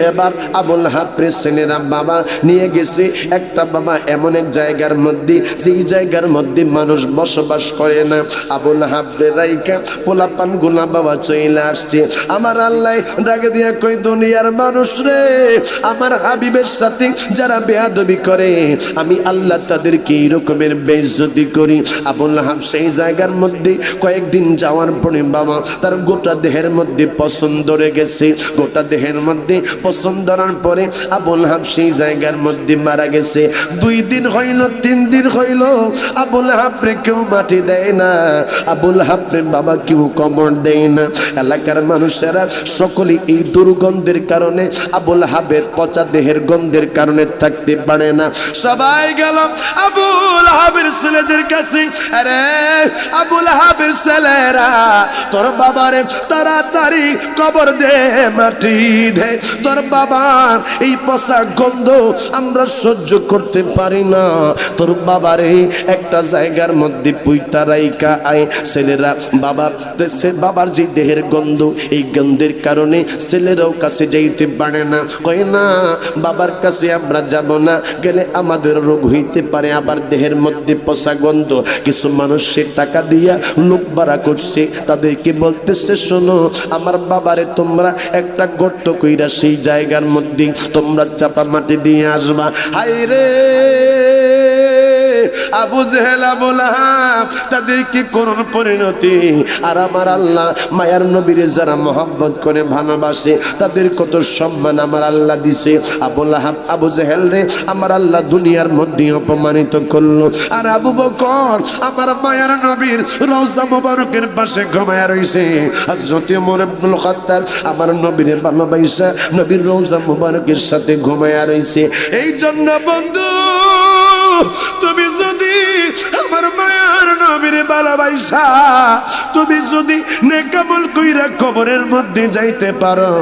এবার আবু লাহাবের ছেলেরা বাবা নিয়ে গেছে একটা বাবা এমন এক জায়গার মধ্যে, যেই জায়গার মধ্যে মধ্যে মানুষ বসবাস করে না। আবুল হাবরে রাইকা পোলাপান গুলা বাবা চইলা আসছে। আমার আল্লাহ ডাকে দিয়া কই দুনিয়ার মানুষ রে, আমার হাবিবের সাথে যারা বেয়াদবি করে আমি আল্লাহ তাদেরকে এই রকমের বেইজ্জতি করি। আবুল হাব সেই জায়গার মধ্যে কয়েকদিন যাওয়ার পরে বাবা তার গোটা দেহের মধ্যে পছন্দ ধরে গেছে। গোটা দেহের মধ্যে পছন্দ ধরার পরে আবুল হাব সেই জায়গার মধ্যে মারা গেছে। 2 দিন হইল 3 দিন হইল আবুল হাবরে কেউ মাটি দেয় না, আবুল হাবরে বাবা কেউ কবর দেয় না। এলাকার মানুষেরা সকলে এই দুর্গন্ধের কারণে আবুল হাবের পচা দেহের গন্ধের কারণে থাকতে পারে না। সবাই গেল আবুল হাবের ছেলেদের কাছে, আরে আবুল হাবের ছেলেরা তোর বাবারে তাড়াতাড়ি কবর দে, মাটি দে, তোর বাবার এই পচা গন্ধ আমরা সহ্য করতে পারি না, তোর বাবারে একটা জায়গার মধ্যে পুইতা রাইকা আয়। ছেলেরা বাবার যে দেহের গন্ধ, এই গন্ধের কারণে ছেলেরাও কাছে যাইতে পারে না। কয় না বাবার কাছে আমরা যাব না, গেলে আমাদের রোগ হইতে পারে, আবার দেহের মধ্যে পচা গন্ধ। কিছু মানুষের টাকা দিয়া লোক ভাড়া করছে, তাদেরকে বলতেছে শোনো আমার বাবারে তোমরা একটা গর্ত কইরা সেই জায়গার মধ্যে তোমরা চাপা মাটি দিয়ে আসবা। হায় রে আবু জেহেল আবু লাহাব তাদের কি করুণ পরিণতি। আর আমার আল্লাহ মায়ার নবীরে যারা মহব্বত করে ভালোবাসে তাদের কত সম্মান আমার আল্লাহ দিছে। আবু লাহাব আবু জেহেল রে আমার আল্লাহ দুনিয়ার মধ্যে অপমানিত করলো। আর আবু বকর আমার মায়ার নবীর রওজা মুবারকের পাশে ঘুমায়া রইছে। হযরত ওমর ইবনুল খাত্তাব আমার নবীরে ভালোবাসা নবীর রওজা মুবারকের সাথে ঘুমায়া রইছে। এই জন্য বন্ধু তুমি যদি আমার মায়ার নবীরে ভালোবাসা তুমি যদি নেক আমল কইরা কবরের মধ্যে যাইতে পারো,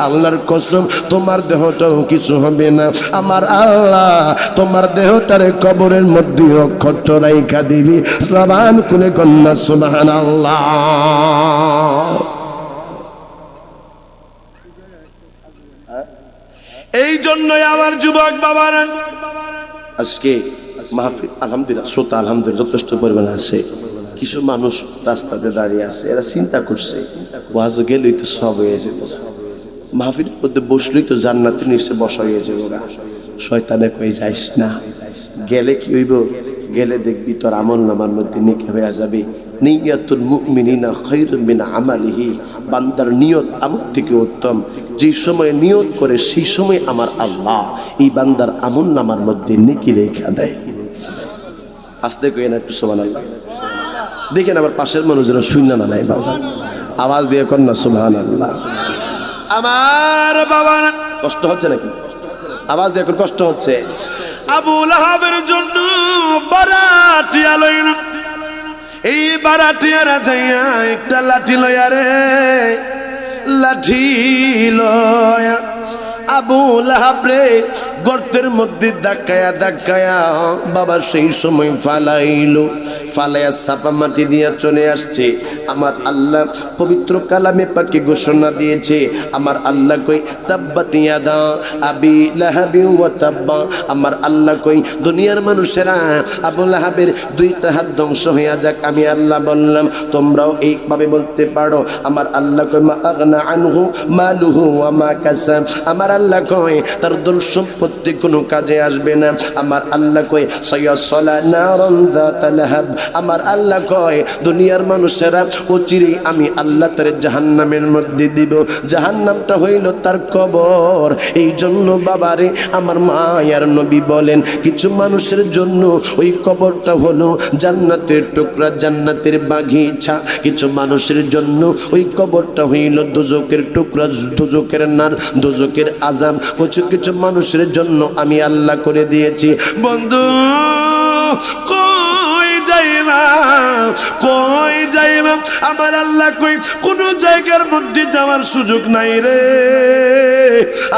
আল্লাহর কসম তোমার দেহটাও কিছু হবে না। আমার আল্লাহ তোমার দেহটারে কবরের মধ্যে অক্ষত রাইখা দিবি। জবান খুলে কন্যা সুবহানাল্লাহ। এই জন্যই আমার যুবক বাবারা আজকে মাহফিল আলহামদুলিল্লাহ শ্রোতা আলহামদুলিল্লাহ যথেষ্ট পরিমাণে আছে। কিছু মানুষ রাস্তাতে দাঁড়িয়ে আছে, এরা চিন্তা করছে ওয়াজ গেলেই তো সব হয়ে যেত, মাহফিলের মধ্যে বসলেই তো জান্নাতের নিচে বসা হয়ে যাবে। শয়তানে কই যাইস না, গেলে কি হইব, গেলে দেখবি তোর আমল নামার মধ্যে নেকি হয়ে যাবে। নিয়াতুল মুমিনিনা খায়রুম মিন আমালিহি, বান্দার নিয়ত আমল থেকে উত্তম। যে সময় নিয়ত করে সেই সময় আমার আল্লাহ এই বান্দার আমল নামার মধ্যে নেকি লেখা দেয়। আস্তে কই না একটু সুবহানাল্লাহ দেখেন, আবার পাশের মানুষরা শুননা না নাই বাবা আওয়াজ দিয়ে কর না সুবহানাল্লাহ। আমার বাবা কষ্ট হচ্ছে নাকি? আওয়াজ দিয়ে কষ্ট হচ্ছে। আবু লাহাবের জন্য বারাটিয়া লইল, এই বারাটিয়ারা যাইয়া একটা লাঠি লইয়া রে, লাঠি লয়া আবু লাহাব রে গর্তের মধ্যে ধাক্কায়া বাবা সেই সময় ফালাইয়া চাপা মাটি দিয়া চলে আসছে। আমার আল্লাহ পবিত্র কালামে পাকে ঘোষণা দিয়েছে, আমার আল্লাহ কই তাব্বাত ইয়াদা আবি লাহাবি ওয়া তাব্বা। আমার আল্লাহ কই দুনিয়ার মানুষেরা আবু লাহাবের 2টা হাত ধ্বংস হইয়া যাক। আমি আল্লাহ বললাম তোমরাও এইভাবে বলতে পারো। আমার আল্লাহ কই মা আগনা আনহু মালুহু ওয়া মা কাসাব। আমার আল্লাহ কই তার ধন সম্পত্তি কোনো কাজে আসবে না। আমার আল্লাহ কই সায়াসলা নারান যাতা লাহাব। আমার আল্লাহ কয় দুনিয়ার মানুষেরা অচিরেই আমি আল্লাহ তার জাহান্নামের মধ্যে দিব। জাহান্নামটা হইল তার কবর। এই জন্য বাবারে আমার মায়ার নবী বলেন কিছু মানুষের জন্য ওই কবরটা হলো জান্নাতের টুকরা, জান্নাতের বাগিচা। কিছু মানুষের জন্য ওই কবরটা হইল দোজকের টুকরা, দোজকের নার, দোজকের আযাব। কিছু মানুষের জন্য আমি আল্লাহ করে দিয়েছি। বন্ধু কই যাইবা, কই যাইবা আমার আল্লাহ কই কোন জায়গার মধ্যে যাওয়ার সুযোগ নাই রে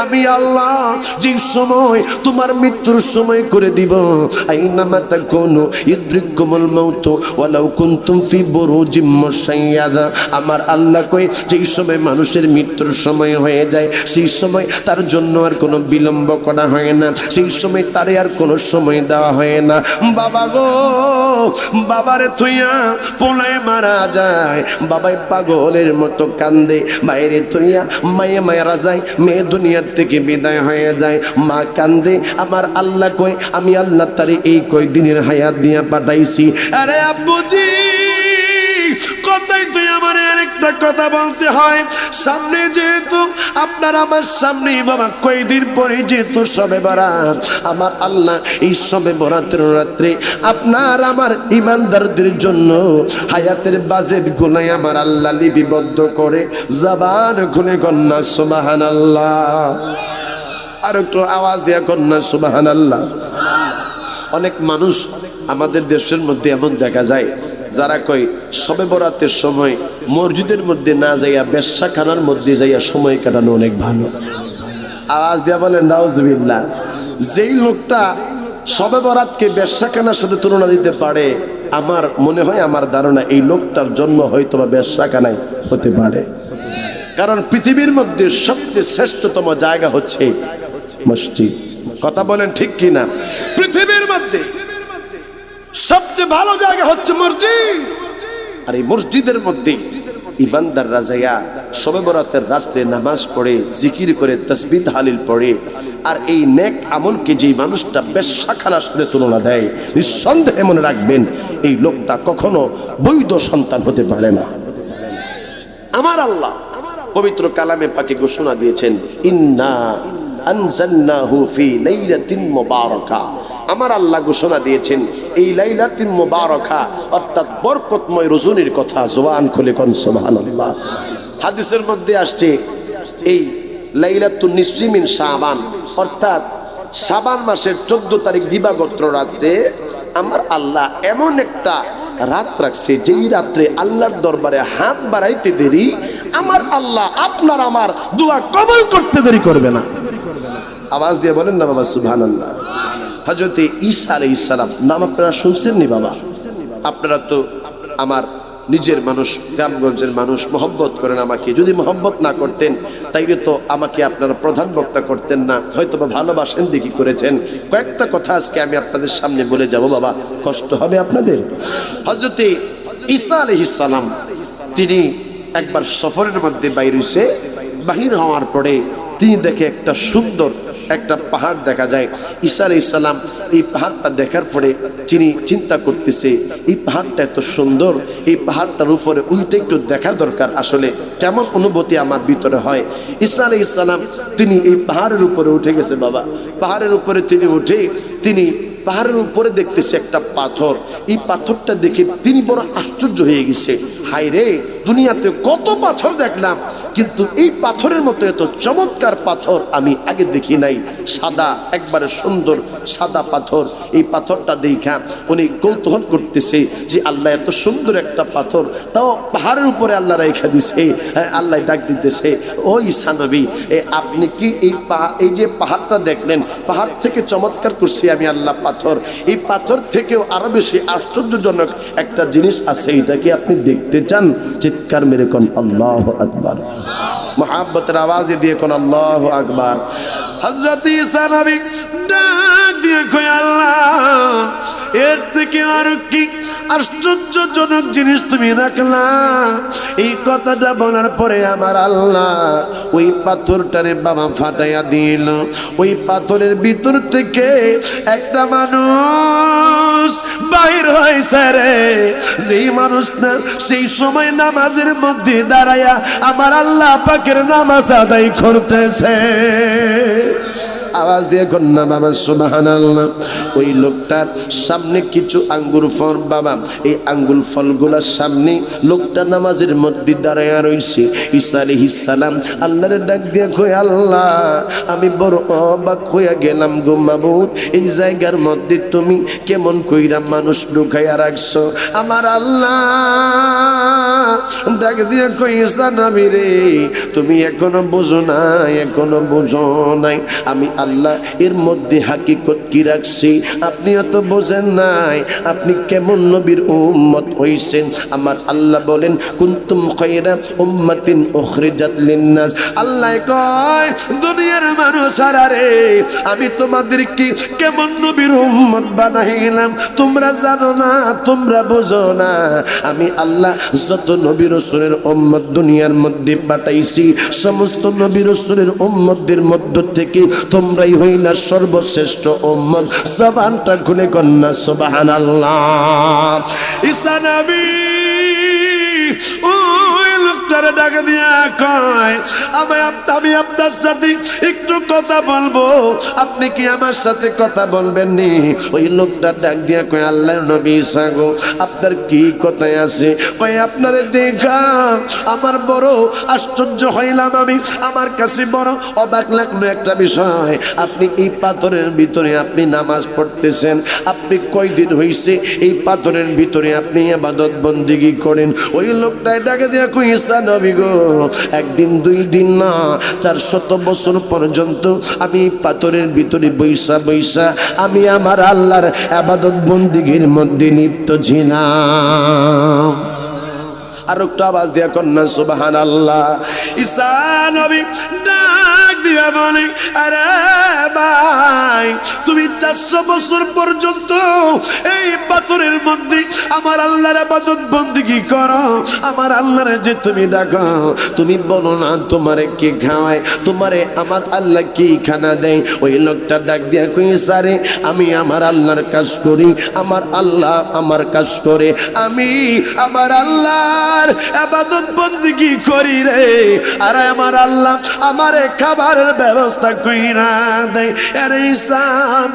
আমি আল্লাহ যে সময় তোমার মৃত্যুর সময় করে দিব আইনামা তাকুনু ইদরিকুমুল মাউত ওয়ালাউ কুনতুম ফি বুরুজিম মুশাইয়াদা আমার আল্লাহ কই যেই সময় মানুষের মৃত্যুর সময় হয়ে যায় সেই সময় তার জন্য আর কোনো বিলম্ব করা হয় না সেই সময় তারে আর কোনো সময় দেওয়া হয় না বাবা গো বাবারে তুইয়া পোলায় মারা যায় বাবাই পাগলের মতো কান্দে বাইরে তুইয়া মায়ে মারা যায় মেয়ে দুনিয়ার থেকে বিদায় হয়ে যায় মা কান্দে আমার আল্লাহ কই আমি আল্লাহ তারে এই কয়দিনের হায়াত দিয়া পাঠাইছি আরে আব্বুজি কথাই তুই আমার আরেকটা কথা বলতে হয় সামনে যেহেতু আপনার আমার সামনে বাবা কয়দিন পরে যেহেতু শবে বরাত আমার আল্লাহ এই শবে বরাতের রাত্রে আপনার আমার ইমানদারদের জন্য হায়াতের বাজেট গুলাই আমার আল্লাহ লিপিবদ্ধ করে জবান খুলে কন্যা সুবহানাল্লাহ আর একটু আওয়াজ দেয়া কন্যা সুবহানাল্লাহ অনেক মানুষ আমাদের দেশের মধ্যে এমন দেখা যায় যারা কয় শবে বরাতের সময় মসজিদের মধ্যে না যাইয়া বেশ্যাখানার মধ্যে যাইয়া সময় কাটানো অনেক ভালো আওয়াজ দিয়া বলেন নাউজুবিল্লাহ যেই লোকটা শবে বরাতকে বেশ্যাখানার সাথে তুলনা দিতে পারে আমার মনে হয় আমার ধারণা এই লোকটার জন্ম হয়তো বা বেশ্যাখানায় হতে পারে কারণ পৃথিবীর মধ্যে সবচেয়ে শ্রেষ্ঠতম জায়গা হচ্ছে মসজিদ কথা বলেন ঠিক কিনা পৃথিবীর মধ্যে সবচেয়ে ভালো জায়গা হচ্ছে মসজিদ আর এই মসজিদের মধ্যে ইমানদাররা যাইয়া শবে বরাতের রাত্রে নামাজ পড়ে জিকির করে তাসবিহ তাহলিল পড়ে আর এই নেক আমলকে যে মানুষটা বেশ্যাখানার সাথে তুলনা দেয় নিঃসন্দেহে মনে রাখবেন এই লোকটা কখনো বৈধ সন্তান হতে পারে না আমার আল্লাহ পবিত্র কালামে পাকে ঘোষণা দিয়েছেন ইন্না আনজালনাহু ফি লাইলাতিন মুবারাকা আমার আল্লাহ ঘোষণা দিয়েছেন এই লাইলাতুল মুবারাকা অর্থাৎ বরকতময় রজনীর কথা জবান খুলে কোন সুবহানাল্লাহ হাদিসের মধ্যে আসছে এই লাইলাতুন নিসফি মিন শাবান অর্থাৎ শাবান মাসের 14 তারিখ দিবাগত রাতে আমার আল্লাহ এমন একটা রাত রাখছে যেই রাত্রে আল্লাহর দরবারে হাত বাড়াইতে দেরি আমার আল্লাহ আপনার আমার দোয়া কবুল করতে দেরি করবে না আওয়াজ দিয়ে বলেন না বাবা সুবহানাল্লাহ হযরত ঈসা আলাইহিস সালাম নাম আপনারা শুনছেন নি বাবা আপনারা তো আমার নিজের মানুষ গ্রামগঞ্জের মানুষ মহব্বত করেন আমাকে যদি মহব্বত না করতেন তাইলে তো আমাকে আপনারা প্রধান বক্তা করতেন না হয়তো বা ভালোবাসেন দেখি করেছেন কয়েকটা কথা আজকে আমি আপনাদের সামনে বলে যাব বাবা কষ্ট হবে আপনাদের হযরত ঈসা আলাইহিস সালাম তিনি একবার সফরের মধ্যে বাহির হওয়ার পরে তিনি দেখে একটা সুন্দর একটা পাহাড় দেখা যায় ঈসা আলাইহিস সালাম এই পাহাড়টা দেখার পরে তিনি চিন্তা করতেছে এই পাহাড়টা এত সুন্দর এই পাহাড়টার উপরে উঠে একটু দেখা দরকার আসলে কেমন অনুভূতি আমার ভিতরে হয় ঈসা আলাইহিস সালাম তিনি এই পাহাড়ের উপরে উঠে গেছে বাবা পাহাড়ের উপরে তিনি উঠে তিনি পাহাড়ের উপরে দেখতেছে একটা পাথর এই পাথরটা দেখে তিনি বড় আশ্চর্য হয়ে গেছে হায় রে দুনিয়াতে কত পাথর দেখলাম কিন্তু এই পাথরের মতো এত চমৎকার পাথর আমি আগে দেখি নাই সাদা একবারে সুন্দর সাদা পাথর এই পাথরটা দেখা উনি কৌতূহল করতেছে যে আল্লাহ এত সুন্দর একটা পাথর তাও পাহাড়ের উপরে আল্লাহ রেখে দিছে আল্লাহ ডাক দিতেছে ও ঈসা নবী আপনি কি এই যে পাহাড়টা দেখলেন পাহাড় থেকে চমৎকার করছি আমি আল্লাহ পাথর এই পাথর থেকেও আরো বেশি আশ্চর্যজনক একটা জিনিস আছে এটা কি আপনি দেখতে চান চিৎকার মেরে কোন আল্লাহু আকবার মুহাব্বতের আওয়াজে দিয়ে কোন আল্লাহু আকবার হযরত ঈসা নবী ডাক দিয়ে কয় আল্লাহ এর থেকে আর কি আশ্চর্যজনক জিনিস তুমি রাখলা এই কথাটা বলার পরে আমার আল্লাহ ওই পাথরটারে বাবা ফাটাইয়া দিল ওই পাথরের ভিতর থেকে একটা মানুষ বাহির হয়েছে রে যেই মানুষটা সেই সময় নামাজের মধ্যে দাঁড়ায়া আমার আল্লাহ পাকের নামাজ আদায় করতেছে আওয়াজ দিয়ে কন্যা বাবা সুবহানাল্লাহ। ওই লোকটার সামনে কিছু আঙ্গুর ফল বাবা, এই আঙ্গুর ফলগুলোর সামনে লোকটা নামাজের মধ্যে দাঁড়ায়া রইছে। ঈসা আলাইহিস সালাম আল্লাহর ডাক দিয়ে কয়, আল্লাহ আমি বড় অবাক হইয়া গেলাম গো মাবুদ, এই জায়গার মধ্যে তুমি কেমন কইরা মানুষ ঢুকাইয়া রাখছো। আমার আল্লাহ ডাক দিয়ে কই, ঈসা নবী রে তুমি এখনো বুঝো নাই, এখনো বুঝো নাই আমি আল্লাহ এর মধ্যে হাকিকত কি রাখছি, আপনিও তো বোঝেন নাই, আপনি কেমন নবীর উম্মত হইছেন। আমার আল্লাহ বলেন কুনতুম খায়রা উম্মাতিন উখরিজাত লিন্নাস। আল্লাহ কয় দুনিয়ার মানুষ রে আমি তোমাদেরকে কেমন নবীর উম্মত বানাইলাম তোমরা জানো না, তোমরা বোঝো না। আমি আল্লাহ যত নবী রাসূলের উম্মত দুনিয়ার মধ্যে পাঠাইছি সমস্ত নবী রাসূলের উম্মতদের মধ্য থেকে তোমরাই হইলা সর্বশ্রেষ্ঠ উম্মত। জবানটা খুলে কন্যা সুবহানাল্লাহ। ঈসা নবী ওই লোকটারে ডাক দিয়া কয়, আমি আপনার সাথে একটু কথা বলবো, আপনি কি আমার সাথে কথা বলবেন নি? ওই লোকটা ডাক দিয়া কয়, আল্লাহর নবী ঈসা গো আপনার কি কথা আছে? কয় আপনারে দেখা আমার বড় আশ্চর্য হইলাম, আমি আমার কাছে বড় অবাক লাগলো একটা বিষয়। আপনি এই পাথরের ভিতরে আপনি নামাজ পড়তেছেন, আপনি কয়দিন হইছে এই পাথরের ভিতরে আপনি ইবাদত বন্দেগী করেন? ওই লোকটাই ডাকে দিয়া কই, ঈসা নবী গো একদিন দুই দিন না 400 বছর পর্যন্ত আমি পাথরের ভিতরে বৈশা বৈশা আমি আমার আল্লাহর ইবাদত বন্দেগীর মধ্যে লিপ্ত ছিলাম। আর একটা আওয়াজ দিয়া কন্যা সুবহানাল্লাহ। ঈসা নবী ডাক দিয়া বলে, আরে ভাই তুমি 400 বছর পর্যন্ত এই পাথরের মধ্যে আমার আল্লাহর ইবাদত বন্দেগী করো, আমার আল্লাহর যে তুমি ডাকো, তুমি বলো না তোমারে কি খাওয়ায়, তোমারে আমার আল্লাহ কি খানা দেয়? ওই লোকটা ডাক দিয়া কই, ঈসা রে আমি আমার আল্লাহর কাজ করি, আমার আল্লাহ আমার কাজ করে, আমি আমার আল্লাহ ইবাদত বন্দেগী করি রে, আর আমার আল্লাহ আমারে খাবারের ব্যবস্থা কইরা দেয়। আরে ঈসা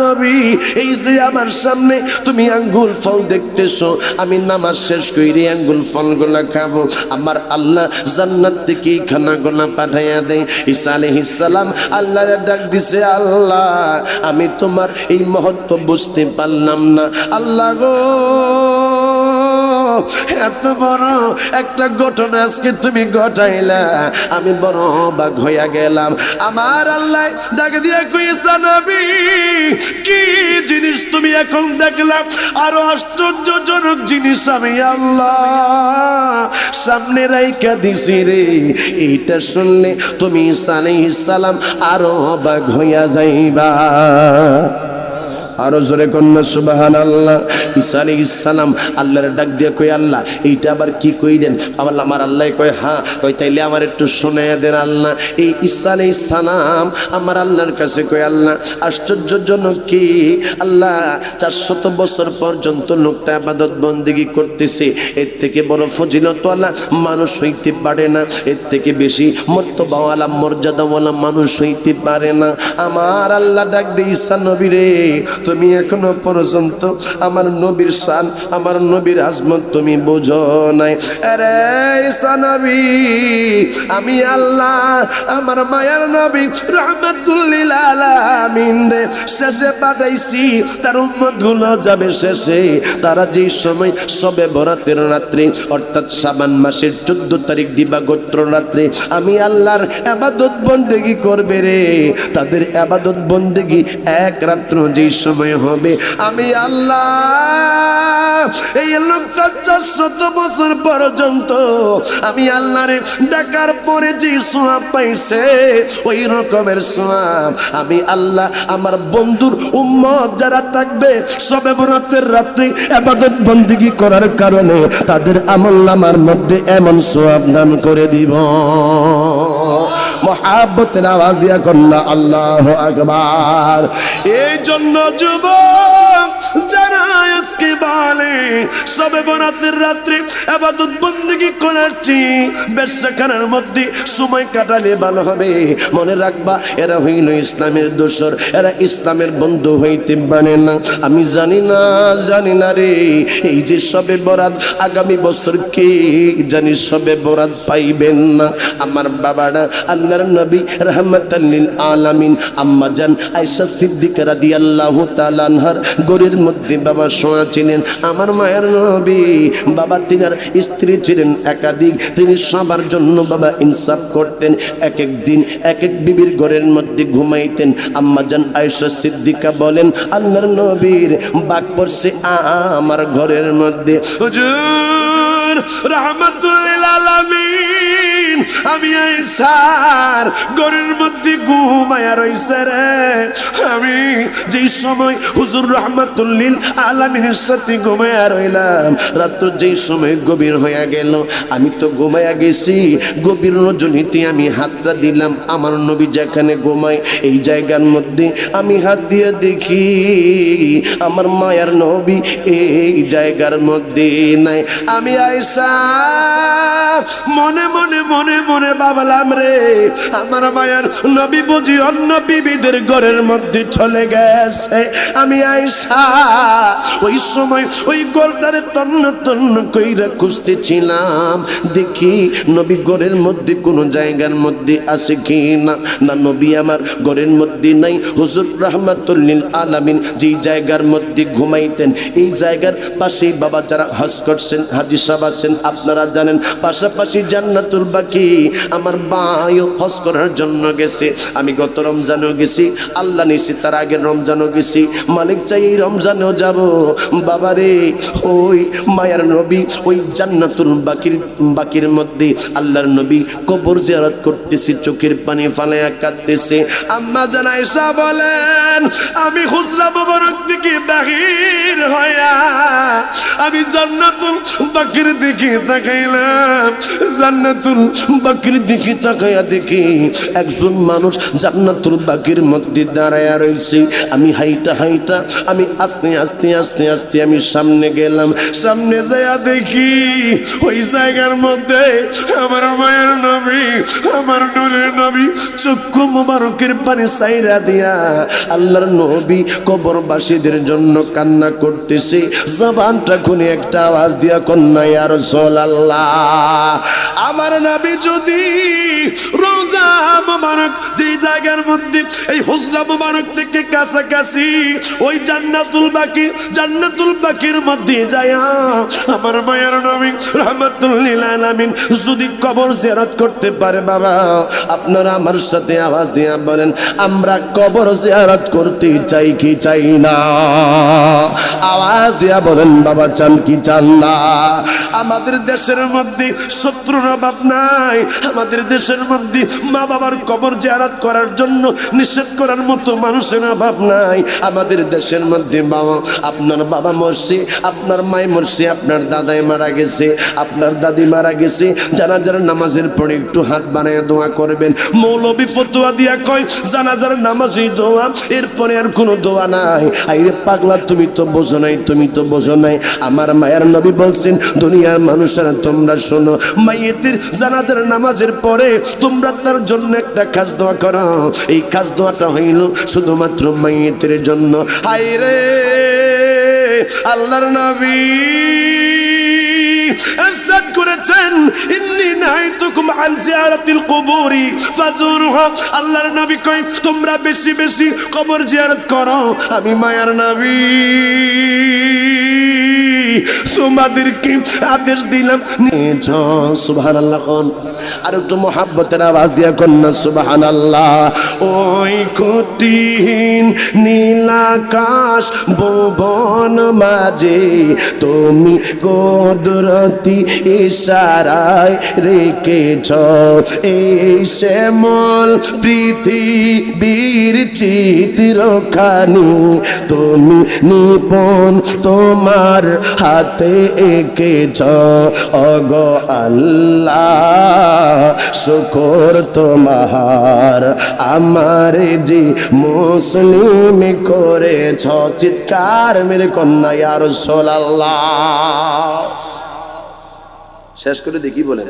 নবী এই যে আমার সামনে তুমি আঙ্গুর ফল দেখতেছো, আমি নামাজ শেষ কইরে আঙ্গুর ফলগুলা খাবো, আমার আল্লাহ জান্নাত থেকে খানাগুলা পাঠাইয়া দেয়। ঈসা আলাইহিস সালাম আল্লাহরে ডাক দিছে, আল্লাহ আমি তোমার এই মহত্ব বুঝতে পারলাম না, আল্লাহ গো এত বড় একটা ঘটনা আজকে তুমি ঘটাইলা, আমি বড় অবাক হইয়া গেলাম। আমার আল্লাহ ডাক দিয়া কই, ঈসা নবী কি জিনিস তুমি এখন দেখলাম? আরো আশ্চর্যজনক জিনিস আমি আল্লাহ সামনে রাইখা দিছি রে, এইটা শুনলে তুমি ঈসা আলাইহিস সালাম আরো অবাক হইয়া যাইবা। আরো জোরে কন্যা সুবহানাল্লাহ। ঈসা আলাইহিস সালাম আল্লাহর ডাক দিয়ে কই, আল্লাহ এইটা আবার কি কইলেন? আমার আল্লাহ কয়, হ্যাঁ। কই তাইলে আমার একটু শোনায়া দেন আল্লাহ। এই ঈসা আলাইহিস সালাম আমার আল্লাহর কাছে কই, আল্লাহ আশ্চর্যজনক কি, আল্লাহ 400 বছর পর্যন্ত লোকটা ইবাদত বন্দেগী করতেছে, এর থেকে বড় ফজিলতওয়ালা মানুষ হইতে পারে না, এর থেকে বেশি মর্তবাওয়ালা মর্যাদাওয়ালা মানুষ হইতে পারে না। আমার আল্লাহ ডাক দিয়ে, ঈসা নবী রে তুমি এখনো পর্যন্ত আমার নবীর শান, আমার নবীর আজমত তুমি বুঝো নাই। আরে ঈসা নবী আমি আল্লাহ আমার মায়ার নবী রাহমাতুল লিল আলামিন রে শেষে পাঠাইছি, তার উম্মতগুলো যাবে শেষে। তারা যেই সময় শবে বরাতের রাত্রে অর্থাৎ শাবান মাসের 14 তারিখ দিবাগত রাত্রে আমি আল্লাহর ইবাদত বন্দেগী করবে রে, তাদের ইবাদত বন্দেগী এক রাত্র যেই সময় হবে, আমি আল্লাহ এই লোকটা 400 বছর পর্যন্ত আমি আল্লাহরে ডাকার পরে যে সওয়াব পাইছে ওই রকমের সওয়াব আমি আল্লাহ আমার বন্ধুর উম্মত যারা থাকবে শবে বরাতের রাতে ইবাদত বন্দেগী করার কারণে তাদের আমলনামার মধ্যে এমন সওয়াব দান করে দিব। মহাব্বতের আওয়াজ দিয়া কন্যা আল্লাহু আকবার। এই জন্য যুবক যারা আজকে বলে সবে বরাতের রাত্রে ইবাদত বندگی করার চেয়ে ব্যবসাখানার মধ্যে সময় কাটালে ভালো হবে। মনে রাখবা এরা হইল ইসলামের দোসর, এরা ইসলামের বন্ধু হইতে পারে না। আমি জানি না রে, এই যে সবে বরাত আগামী বছর কে জানি সবে বরাত পাইবেন না। আমার বাবারা আল্লাহর নবী রাহমাতাল লিল আলামিন আম্মা জান আয়েশা সিদ্দিকা রাদিয়াল্লাহু তাআলা আনহার গরের মধ্যে বাবা শোয়া ছিলেন। আমার মায়ের নবী বাবা তিনার স্ত্রী ছিলেন একাধিক, তিনি সবার জন্য বাবা ইনসাফ করতেন। এক এক দিন এক এক বিবির ঘরের মধ্যে ঘুমাইতেন। আম্মা জান আয়েশা সিদ্দিকা বলেন আল্লাহর নবীর বাক পড়ছে আমার ঘরের মধ্যে। হুজুর রাহমাতুল লিল আলামিন আমি আয়েশার ঘরের মধ্যে ঘুমায়া রইছে রে। আমি যেই সময় হুজুর রাহমাতুল লিল আলামিনের সাথে ঘুমায়া রইলাম, রাত্র যেই সময় গভীর হয়ে গেল, আমি তো ঘুমায়া গেছি। গভীর রজনীতে আমি হাতটা দিলাম আমার নবী যেখানে ঘুমায় এই জায়গার মধ্যে, আমি হাত দিয়ে দেখি আমার মায়ার নবী এই জায়গার মধ্যে নাই। আমি আয়েশা মনে মনে মনে মনে ভাবলাম রে, আমার মায়ার নবী বুঝি অন্য বিবিদের ঘরের মধ্যে চলে গেছে। আমি আয়েশা ওই সময় ওই ঘরটারে তন্ন তন্ন কইরা খুঁজতেছিলাম, দেখি নবী ঘরের মধ্যে কোনো জায়গার মধ্যে আছে কি না। না, নবী আমার ঘরের মধ্যে নাই। হুজুর রাহমাতুল লিল আলামিন যেই জায়গার মধ্যে ঘুমাইতেন এই জায়গার পাশেই বাবা যারা হজ করছেন হাজী সাহেব আছেন আপনারা জানেন, পাশাপাশি জান্নাতুল বাকি আমার ভাইও হজ করার জন্য গেছে। আমি গত রমজানেও গেছি, আল্লাহ নিছি তার আগের রমজানও গেছি, মালিক চাই এই রমজানেও যাব। বাবারে ওই মায়ার নবী ওই জান্নাতুল বাকির মধ্যে আল্লাহর নবী কবর জিয়ারত করতেছে, চোখের পানি ফালায়া কাঁদতেছে। আম্মা জান আয়েশা বলেন আমি হুজরা মোবারক থেকে বাহির হইয়া আমি জান্নাতুল বাকির দিকে তাকাইলাম। জান্নাতুল বাকির দিকে তাকাইয়া দেখি একজন মানুষ জান্নাতুল বাকির মধ্যে দাঁড়ায়া রয়েছে। আমি হাইটা আমি আস্তে আস্তে আস্তে আস্তে আমি সামনে গেলাম। সামনে যাইয়া দেখি ওই জায়গার মধ্যে আমার মায়ের নবী আমার নূরের নবী চক্ষু মুবারকের পানি সাইরা দিয়া আল্লাহর নবী কবরবাসীদের জন্য কান্না করতেছে। জবানটা খুলে একটা আওয়াজ দিয়া কন্যা ইয়া রাসূলুল্লাহ, আমার নবী যদি রোজা মুবারক যে জায়গার মধ্যে এই হুজরা মুবারক থেকে কাছাকাছি ওই জান্নাতুল বাকির মধ্যে যায়া আমার মায়ের নবী রাহমাতুল লিল আলামিন যদি কবর জিয়ারত করতে পারে, বাবা আপনারা আমার সাথে আওয়াজ দিয়া বলেন আমরা কবর জিয়ারত করতে চাই কি চাই না? আওয়াজ দিয়া বলেন বাবা চান কি চান না? আমাদের দেশের মধ্যে শত্রুর অভাব নাই, আমাদের দেশের মধ্যে মা বাবার কবর জিয়ারত করার জন্য নিষেধ করার মতো মানুষের অভাব নাই। আমাদের দেশের মধ্যে বাবা আপনার বাবা মরছে, আপনার মাই মরছে, আপনার দাদাই মারা গেছে, আপনার দাদি মারা গেছে, জানাজার নামাজের পরে একটু হাত বানায় দোয়া করবেন। মৌলবী ফতোয়া দিয়া কয় জানাজার নামাজই দোয়া, এরপরে আর কোনো দোয়া নাই। আইরে পাগলা তুমি তো বোঝো নাই। আমার মায়ের নবী বলছেন দুনিয়ার মানুষেরা তোমরা শোনো, মাইয়েতের জানাজার নামাজের পরে তোমরা তার জন্য একটা খাস দোয়া করো। এই খাস দোয়াটা হইল শুধুমাত্র মাইয়েতের জন্য। হায়রে আল্লাহর নবী ارشاد করেছেন ইন্নী নাহাইতুকুম আন জিয়ারাতিল কুবুরি ফাজুরুহা। আল্লাহর নবী কয় তোমরা বেশি বেশি কবর জিয়ারত করো। আমি মায়ার নবী তোমাদেরকে আদেশ দিলাম। সুবহানাল্লাহ, আর একটু মোহাব্বতের আওয়াজ দিয়া কন্যা সুবহানাল্লাহ। ওই কঠিন নীলাকাশ ভুবন মাঝে তুমি কুদরতি ইশারায় রেখেছ এই শ্যামল পৃথিবীর চিত্রখানি তুমি নিপুণ তোমার হাতে এঁকেছ। ওগো আল্লাহ শুকর তোমার আমার যে মুসলিম করেছ চিৎকার মেরে কন্যা ইয়া রাসূলুল্লাহ শেষ করে দেখি বলেন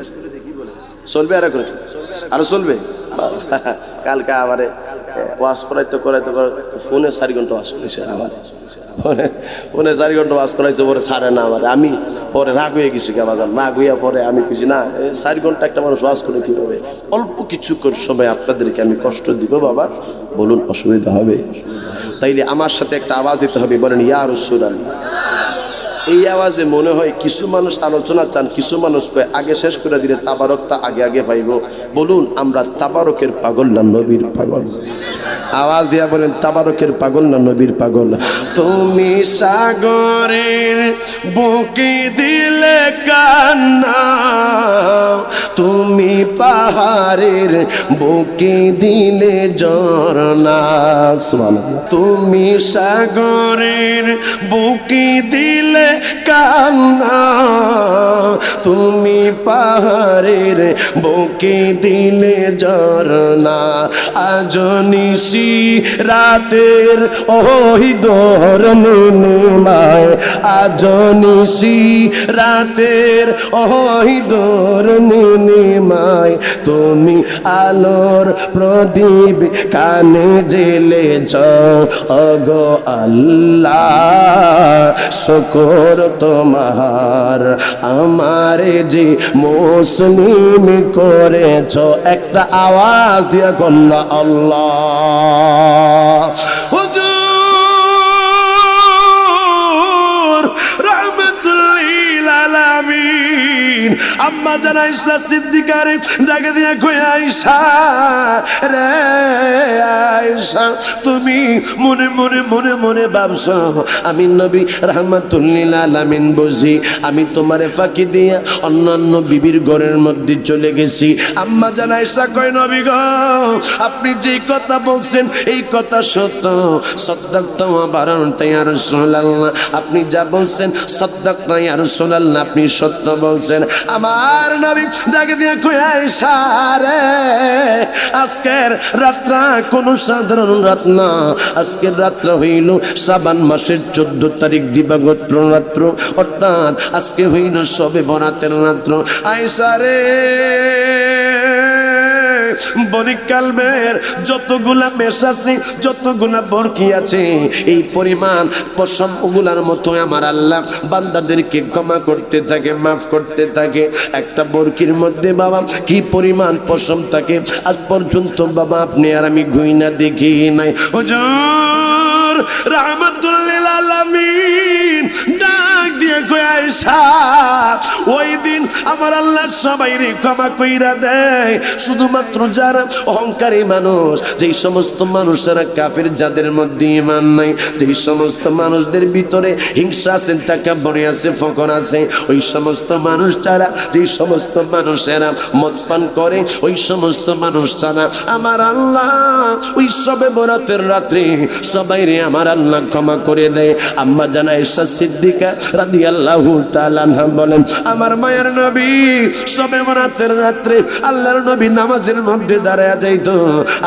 চলবে আর এখন আরো চলবে কালকে আমারে ওয়াজ করাইতে ফোনে 4 ঘন্টা ওয়াজ করেছে আমার ফোনে 4 ঘন্টা ওয়াজ করাইছে পরে ছাড়ে না আমার আমি পরে রাগ হয়ে গেছি রাগ হইয়া পরে আমি খুশি না 4 ঘন্টা একটা মানুষ ওয়াজ করে কিভাবে অল্প কিছুক্ষণ সময় আপনাদেরকে আমি কষ্ট দিব বাবা বলুন অসুবিধা হবে তাইলে আমার সাথে একটা আওয়াজ দিতে হবে বলেন ইয়া রাসূলুল্লাহ এই আওয়াজে মনে হয় কিছু মানুষ আলোচনা চান কিছু মানুষ কয় আগে শেষ করে দিলে তাবারকটা আগে আগে পাইব বলুন আমরা তাবারকের পাগল না নবীর পাগল আওয়াজ দিয়া বলেন তাবারকের পাগল না নবীর পাগল তুমি সাগরের বুকে দিলে কান্না তুমি পাহাড়ের বুকে দিলে ঝরনা সুবহানাল্লাহ তুমি সাগরের বুকে দিলে কান্না তুমি পাহাড়ের বুকে দিলে ঝরনা আজ নিশি রাতের ওই দোরনিমায় আজ নিশি রাতের ওই দোরনিমায় তুমি আলোর প্রদীপ কানে জ্বেলেছ ওগো আল্লাহ শুকর তোমার আমারে যে মুসলিম করেছ একটা আওয়াজ দিয়া কন্যা আল্লাহ হুজুর রাহমাতুল লিল আলামিন আম্মা জান আয়েশা সিদ্দিকা রে ডাকে দিয়া কই আয়েশা রে আয়েশা তুমি মনে মনে মনে মনে ভাবছো আমি নবী রাহমাতুল লিল আলামিন বুঝি আমি তোমারে ফাঁকি দিয়া অন্যান্য বিবির ঘরের মধ্যে চলে গেছি আম্মা জান আয়েশা কয় নবী গো আপনি যে কথা বলছেন এই কথা সত্য সাদ্দাকতা ওয়া বারানতা ইয়া রাসূলুল্লাহ আপনি যা বলছেন সাদ্দাকতা ইয়া রাসূলুল্লাহ আপনি সত্য বলছেন আমার নবী ডাকে দিয়া কয় আয়েশা রে আজকের রাতটা কোনো সাধারণ রাত না আজকের রাতটা হইল শাবান মাসের 14 তারিখ দিবাগত রাত্র অর্থাৎ আজকে হইল শবে বরাতের রাত্র আয়েশা রে বনিকালমের যতগুলা মেষ আছে যতগুলা বরকি আছে এই পরিমাণ পশম ওগুলার মতো আমার আল্লাহ বান্দাদেরকে ক্ষমা করতে থাকে মাফ করতে থাকে একটা বরকির মধ্যে বাবা কি পরিমাণ পশম থাকে আজ পর্যন্ত বাবা আপনি আর আমি গুইনা দেখি নাই হুজুর রাহমাতুল লিল আলামিন ডাক দিয়ে কই আয়েশা ওই দিন আমার আল্লাহ সবাইরে ক্ষমা কইরা দেয় শুধুমাত্র যারা অহংকারী মানুষ যেই সমস্ত মানুষেরা কাফের যাদের মধ্যে ঈমান নাই যেই সমস্ত মানুষদের ভিতরে হিংসা আছে তাকাব্বুর আছে ফকর আছে ওই সমস্ত মানুষ ছাড়া যেই সমস্ত মানুষেরা মদ পান করে ওই সমস্ত মানুষ ছাড়া আমার আল্লাহ ওই শবে বরাতের রাত্রে সবাইরে আমার আল্লাহ ক্ষমা করে দেয় আম্মা জান আয়েশা সিদ্দিকা রাদিয়াল্লাহু তাআলা আনহা বলেন আমার মায়ের নবী শবে বরাতের রাত্রে আল্লাহর নবী নামাজের মধ্যে দাঁড়ায়া যাইতো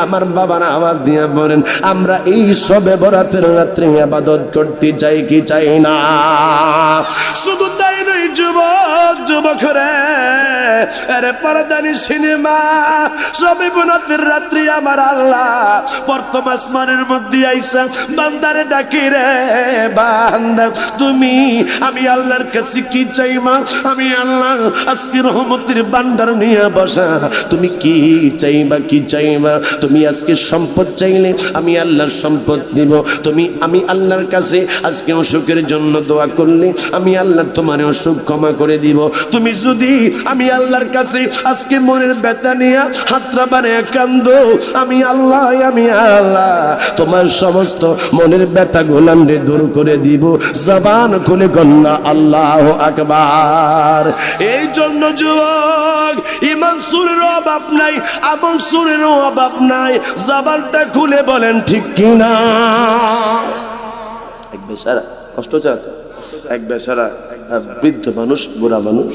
আমার বাবার আওয়াজ দিয়ে বলেন আমরা এই শবে বরাতের রাত্রে ইবাদত করতে চাই কি চাই না শুধু তাই নয় যুবক রে আরে পর্দানি সিনেমা শবে বরাতের রাত্রে আমার আল্লাহ প্রথম আসমানের মধ্যে আইসা বান্দারে ডাকে রে বান্দা তুমি আমি আল্লাহর কাছে কি চাইমা আমি আল্লাহ আজকে রহমতের বান্দার নিয়ে বসা তুমি কি চাইবা কি চাইবা তুমি আজকে সম্পদ চাইলে আমি আল্লাহর সম্পদ দিব তুমি আমি আল্লাহর কাছে আজকে অসুখের জন্য দোয়া করলে আমি আল্লাহ তোমার অসুখ ক্ষমা করে দিব তুমি যদি আমি আল্লাহর কাছে আজকে মনের ব্যথা নিয়ে হাতটা বানিয়ে কান্দো আমি আল্লাহ তোমার সমস্ত মনের ব্যথা গোলামরে দূর করে দিব জবান খুলে কন্যা আল্লাহু আকবার এই জন্য যুবক ঈমান সুরের অভাব নাই আমল সুরের অভাব নাই জবানটা খুলে বলেন ঠিক কি না এক বেচারা কষ্ট চায় এক বেচারা বৃদ্ধ মানুষ বুড়া মানুষ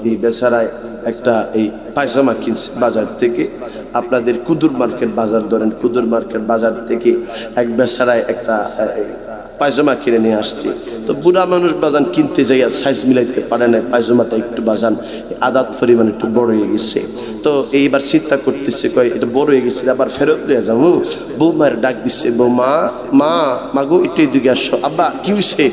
এই বেচারায় একটা এই পায়জামা কিনছি বাজার থেকে, আপনাদের কুদুর মার্কেট বাজার ধরেন, কুদুর মার্কেট বাজার থেকে এক বেচারায় একটা পায়জামা কিনে নিয়ে আসছি। তো বুড়া মানুষ বাজান কিনতে যাই আর সাইজ মিলাইতে পারে না, পায়জামাটা একটু বাজান আদাত পরিমাণ একটু বড় হয়ে গেছে। তো এইবার চিন্তা করতেছে, কয় এটা বড় হয়ে গেছে, আবার ফেরত নিয়ে যাবো। বৌমার ডাক দিচ্ছে, বৌমা মা মাগো একটু এদিকে আসো। আব্বা কি হয়েছে?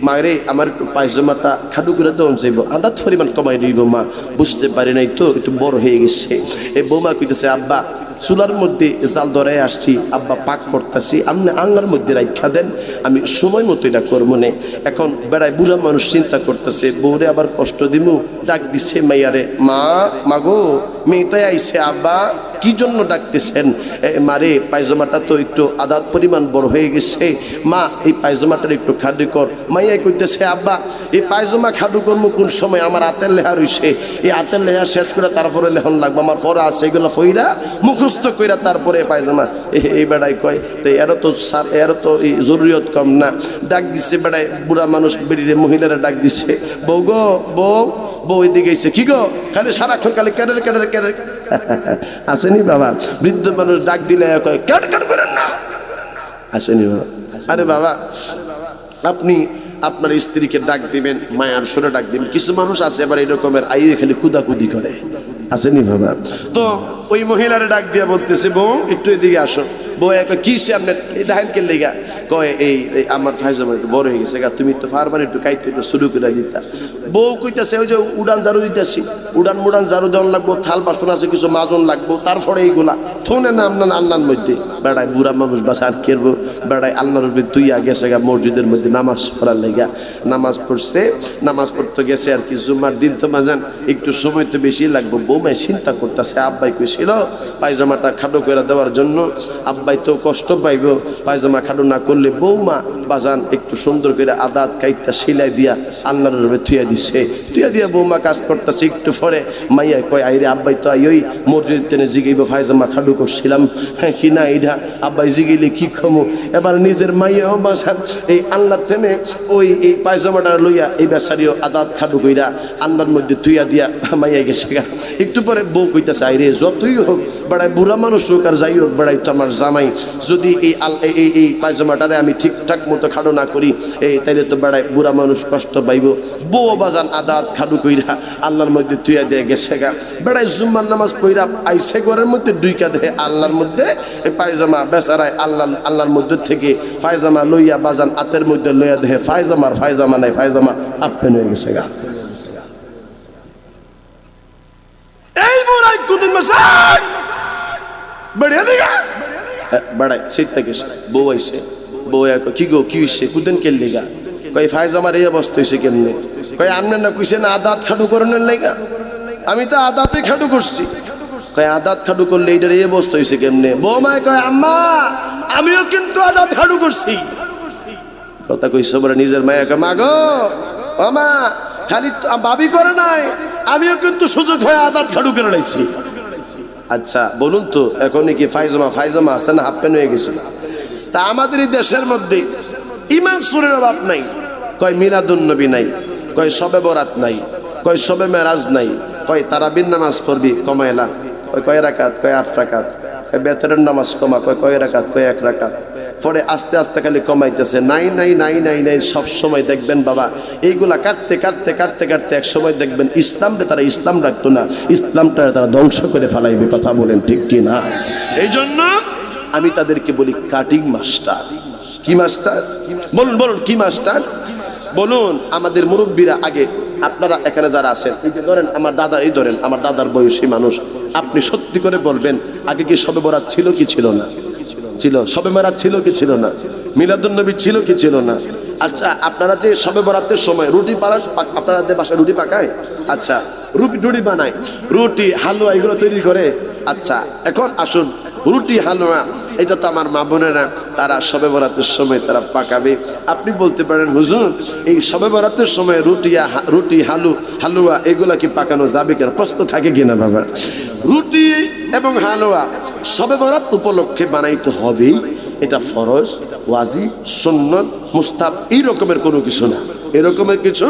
মারে আমার একটু পায়জামাটা খাটু করে দেওয়া চাইব, আদাত পরিমাণ কমাই দিব মা, বুঝতে পারি নাই তো একটু বড় হয়ে গেছে। এই বৌমা কইতেছে, আব্বা চুলার মধ্যে জাল ধরে আসছি, আব্বা পাক করতেছি, আপনি আল্লাহর মধ্যে রাখা দেন, আমি সময় মতো এটা করবো না। এখন বেড়ায় বুড়া মানুষ চিন্তা করতেছে, বউরে আবার কষ্ট দিব, ডাক দিচ্ছে মাইয়ারে, মা মাগো মেয়েটাই আইছে, আব্বা কি জন্য ডাকতেছেন? মারে পায়জামাটা তো একটু আদাত পরিমাণ বড় হয়ে গেছে, মা এই পায়জামাটার একটু খাডু কর। মাইয়াই কইতেছে, আব্বা এই পায়জামা খাডু করবো কোন সময়? আমার হাতের লেহা রইছে, এই হাতের লেহা শেষ করে তারপরে লেহন লাগবে, আমার ফরা আছে, এগুলো ফইরা মুখস্থ কইরা তারপরে পায়জামা। এই বেড়াই কয়, তো এরও তো স্যার এরও তো এই জরুরিয়ত কম না। ডাক দিচ্ছে বেড়ায় বুড়া মানুষ, বেরিয়ে মহিলারা ডাক দিচ্ছে, বউ গো বউ, বউ এদিকে এসে, কি গো খালি সারাক্ষণ খালি ক্যাডের ক্যাডের ক্যাডের আসেনি বাবা? বৃদ্ধ মানুষ ডাক দিলে কয়, ক্যাড ক্যাড করেন না, আসেনি বাবা। আরে বাবা আপনি আপনার স্ত্রীকে ডাক দিবেন, মায়ার সুরে ডাক দিবেন। কিছু মানুষ আছে এবার এরকমের আইয়ে খালি কুদাকুদি করে, আসেনি বাবা? তো ওই মহিলারে ডাক দিয়া বলতেছে, বউ একটু এদিকে আসো। বউ এক কি সে আপনার এটা হ্যান্ডকেল লেগা? কয় এই আমার ফাইজামা একটু বড় হয়ে গেছে, তুমি একটু ফারবার একটু কাইতে একটু শুরু করে দিতা। বউ কইতাছে, ওই যে উড়ান ঝাড়ু দিতেছি, উড়ান মুড়ান ঝাড়ু দেওয়ান লাগবো, থাল বাসন আছে কিছু মাজন লাগবো, তারপরে এইগুলা থোনে না আপনার আল্লাহর মধ্যে। বেড়ায় বুড়া মানুষ বাসা আর কেরবো, বেড়ায় আল্লাহর তুই গেছে মসজিদের মধ্যে নামাজ পড়ার লেগা। নামাজ পড়ছে, নামাজ পড়তে গেছে আর কি, জুম্মার দিন তো মাজান একটু সময় তো বেশি লাগবো। বৌমায় চিন্তা করতেছে, আব্বাই কইছিল পায়জামাটা খাটো করে দেওয়ার জন্য, আব্বাই তো কষ্ট পাইব, পায়জামা খাটো না করলে। বৌমা বাজান একটু সুন্দর করে আদাত কাইটটা সিলাই দিয়া আল্লাহর রূপে থুয়া দিচ্ছে, থুয়া দিয়া বৌমা কাজ করতেছে। একটু পরে মাইয়া কয়, আইরে আব্বাই তো ওই মসজিদ টেনে জিগাইব পায়জামা খাটো করছিলাম, হ্যাঁ কি না এইটা আব্বাই জিগাইলে কি খমো। এবার নিজের মাইয়াও বাসান এই আল্লাহ টেনে ওই এই পায়জামাটা লইয়া এই বেচারিও আদাত খাটো কইরা আল্লাহর মধ্যে থুয়া দিয়া মাইয়া গেছে গা। একটু পরে বউ কইতাছে, আইরে যতই হোক বেড়ায় বুড়া মানুষ হোক আর যাই হোক, বেড়াই তো আমার জামাই, যদি এই পায়জামাটারে আমি ঠিকঠাক মতো খাড়ো না করি তাইলে তো বেড়ায় বুড়া মানুষ কষ্ট পাইব। বউ বাজান আদাত খাড়ু কইরা আল্লাহর মধ্যে তুইয়া দিয়ে গেছে গা। বেড়ায় জুম্মার নামাজ পইরা আইসে ঘরের মধ্যে দুইকা দেহে আল্লাহর মধ্যে এই পায়জামা বেচারায় আল্লাহর মধ্যে থেকে পায়জামা লইয়া বাজান আতের মধ্যে লইয়া দেহে ফায়জামা নাই, ফায়জামা আপেন হয়ে গেছে গা। এই বুড়াই কুদিন মাসাক বেড়িয়ে দিগা বেড়ায় সেটা গেছে। বউ আইসে, বউ কি গো কি হইছে? কুদিন কে লেগা? কই ফায়জামার এই অবস্থা হয়েছে কেমনে? কয় আপনি না কইছেন আদাত খাটু করানোর লেগা, আমি তো আদাতে খাটু করছি। কয় আদাত খাটু করলে এইটার এই অবস্থা হয়েছে কেমনে? বৌমায় কয়, আম্মা আমিও কিন্তু আদাত খাটু করছি। কথা কইছে বলে নিজের মায়া কয়, মা গো মামা খালি ভাবি করে নাই, আমিও কিন্তু সুযোগ হয়ে আদাত খাটু করে লাইছি। আচ্ছা বলুন তো এখন কি ফায়জামা আছে না হাফ প্যান্ট হয়ে গেছে? তা আমাদের এই দেশের মধ্যে ইমান সুরের অভাব নাই, কয় মিলাদুন নবী নাই, কয় শবে বরাত নাই, কয় শবে মেরাজ নাই, কয় তারাবির নামাজ পড়বি কমায় না, কয় রাকাত, কয় 8 রাকাত, কয় বেতরের নামাজ কমা, কয় রাকাত, কয় 1 রাকাত। পরে আস্তে আস্তে খালি কমাইতেছে, নাই নাই নাই নাই নাই। সব সময় দেখবেন বাবা এইগুলা কাটতে কাটতে কাটতে কাটতে এক সময় দেখবেন ইসলামটা তারা ইসলাম রাখতো না, ইসলামটা তারা ধ্বংস করে ফেলাইবে। কথা বলেন ঠিক কি না? এই জন্য আমি তাদেরকে বলি কাটিং মাস্টার। কি মাস্টার? বলুন বলুন কি মাস্টার বলুন। আমাদের মুরব্বীরা আগে, আপনারা এখানে যারা আছেন, এই যে ধরেন আমার দাদা, এই ধরেন আমার দাদার বয়সী মানুষ, আপনি সত্যি করে বলবেন আগে কি শবে বরাত ছিল কি ছিল না? ছিল। শবে মেরাজ ছিল কি ছিল না? মিলাদুন নবী ছিল কি ছিল না? আচ্ছা আপনারা যে শবে বরাতের সময় রুটি পালান, আপনাদের বাসায় রুটি পাকায়? আচ্ছা রুটি বানায়, রুটি হালুয়া এগুলো তৈরি করে। আচ্ছা এখন আসুন, রুটি হালুয়া এটা তো আমার মা বোনেরা তারা শবে বরাতের সময় তারা পাকাবে। আপনি বলতে পারেন হুজুর এই শবে বরাতের সময় রুটি হালুয়া এগুলা কি পাকানো যাবে কিনা? প্রশ্ন থাকে কিনা বাবা? রুটি এবং হালুয়া শবে বরাত উপলক্ষে বানাইতে হবেই, এটা ফরজ, ওয়াজিব, সুন্নত, মুস্তাহাব এই রকমের কোনো কিছু না। এরকমের কিছু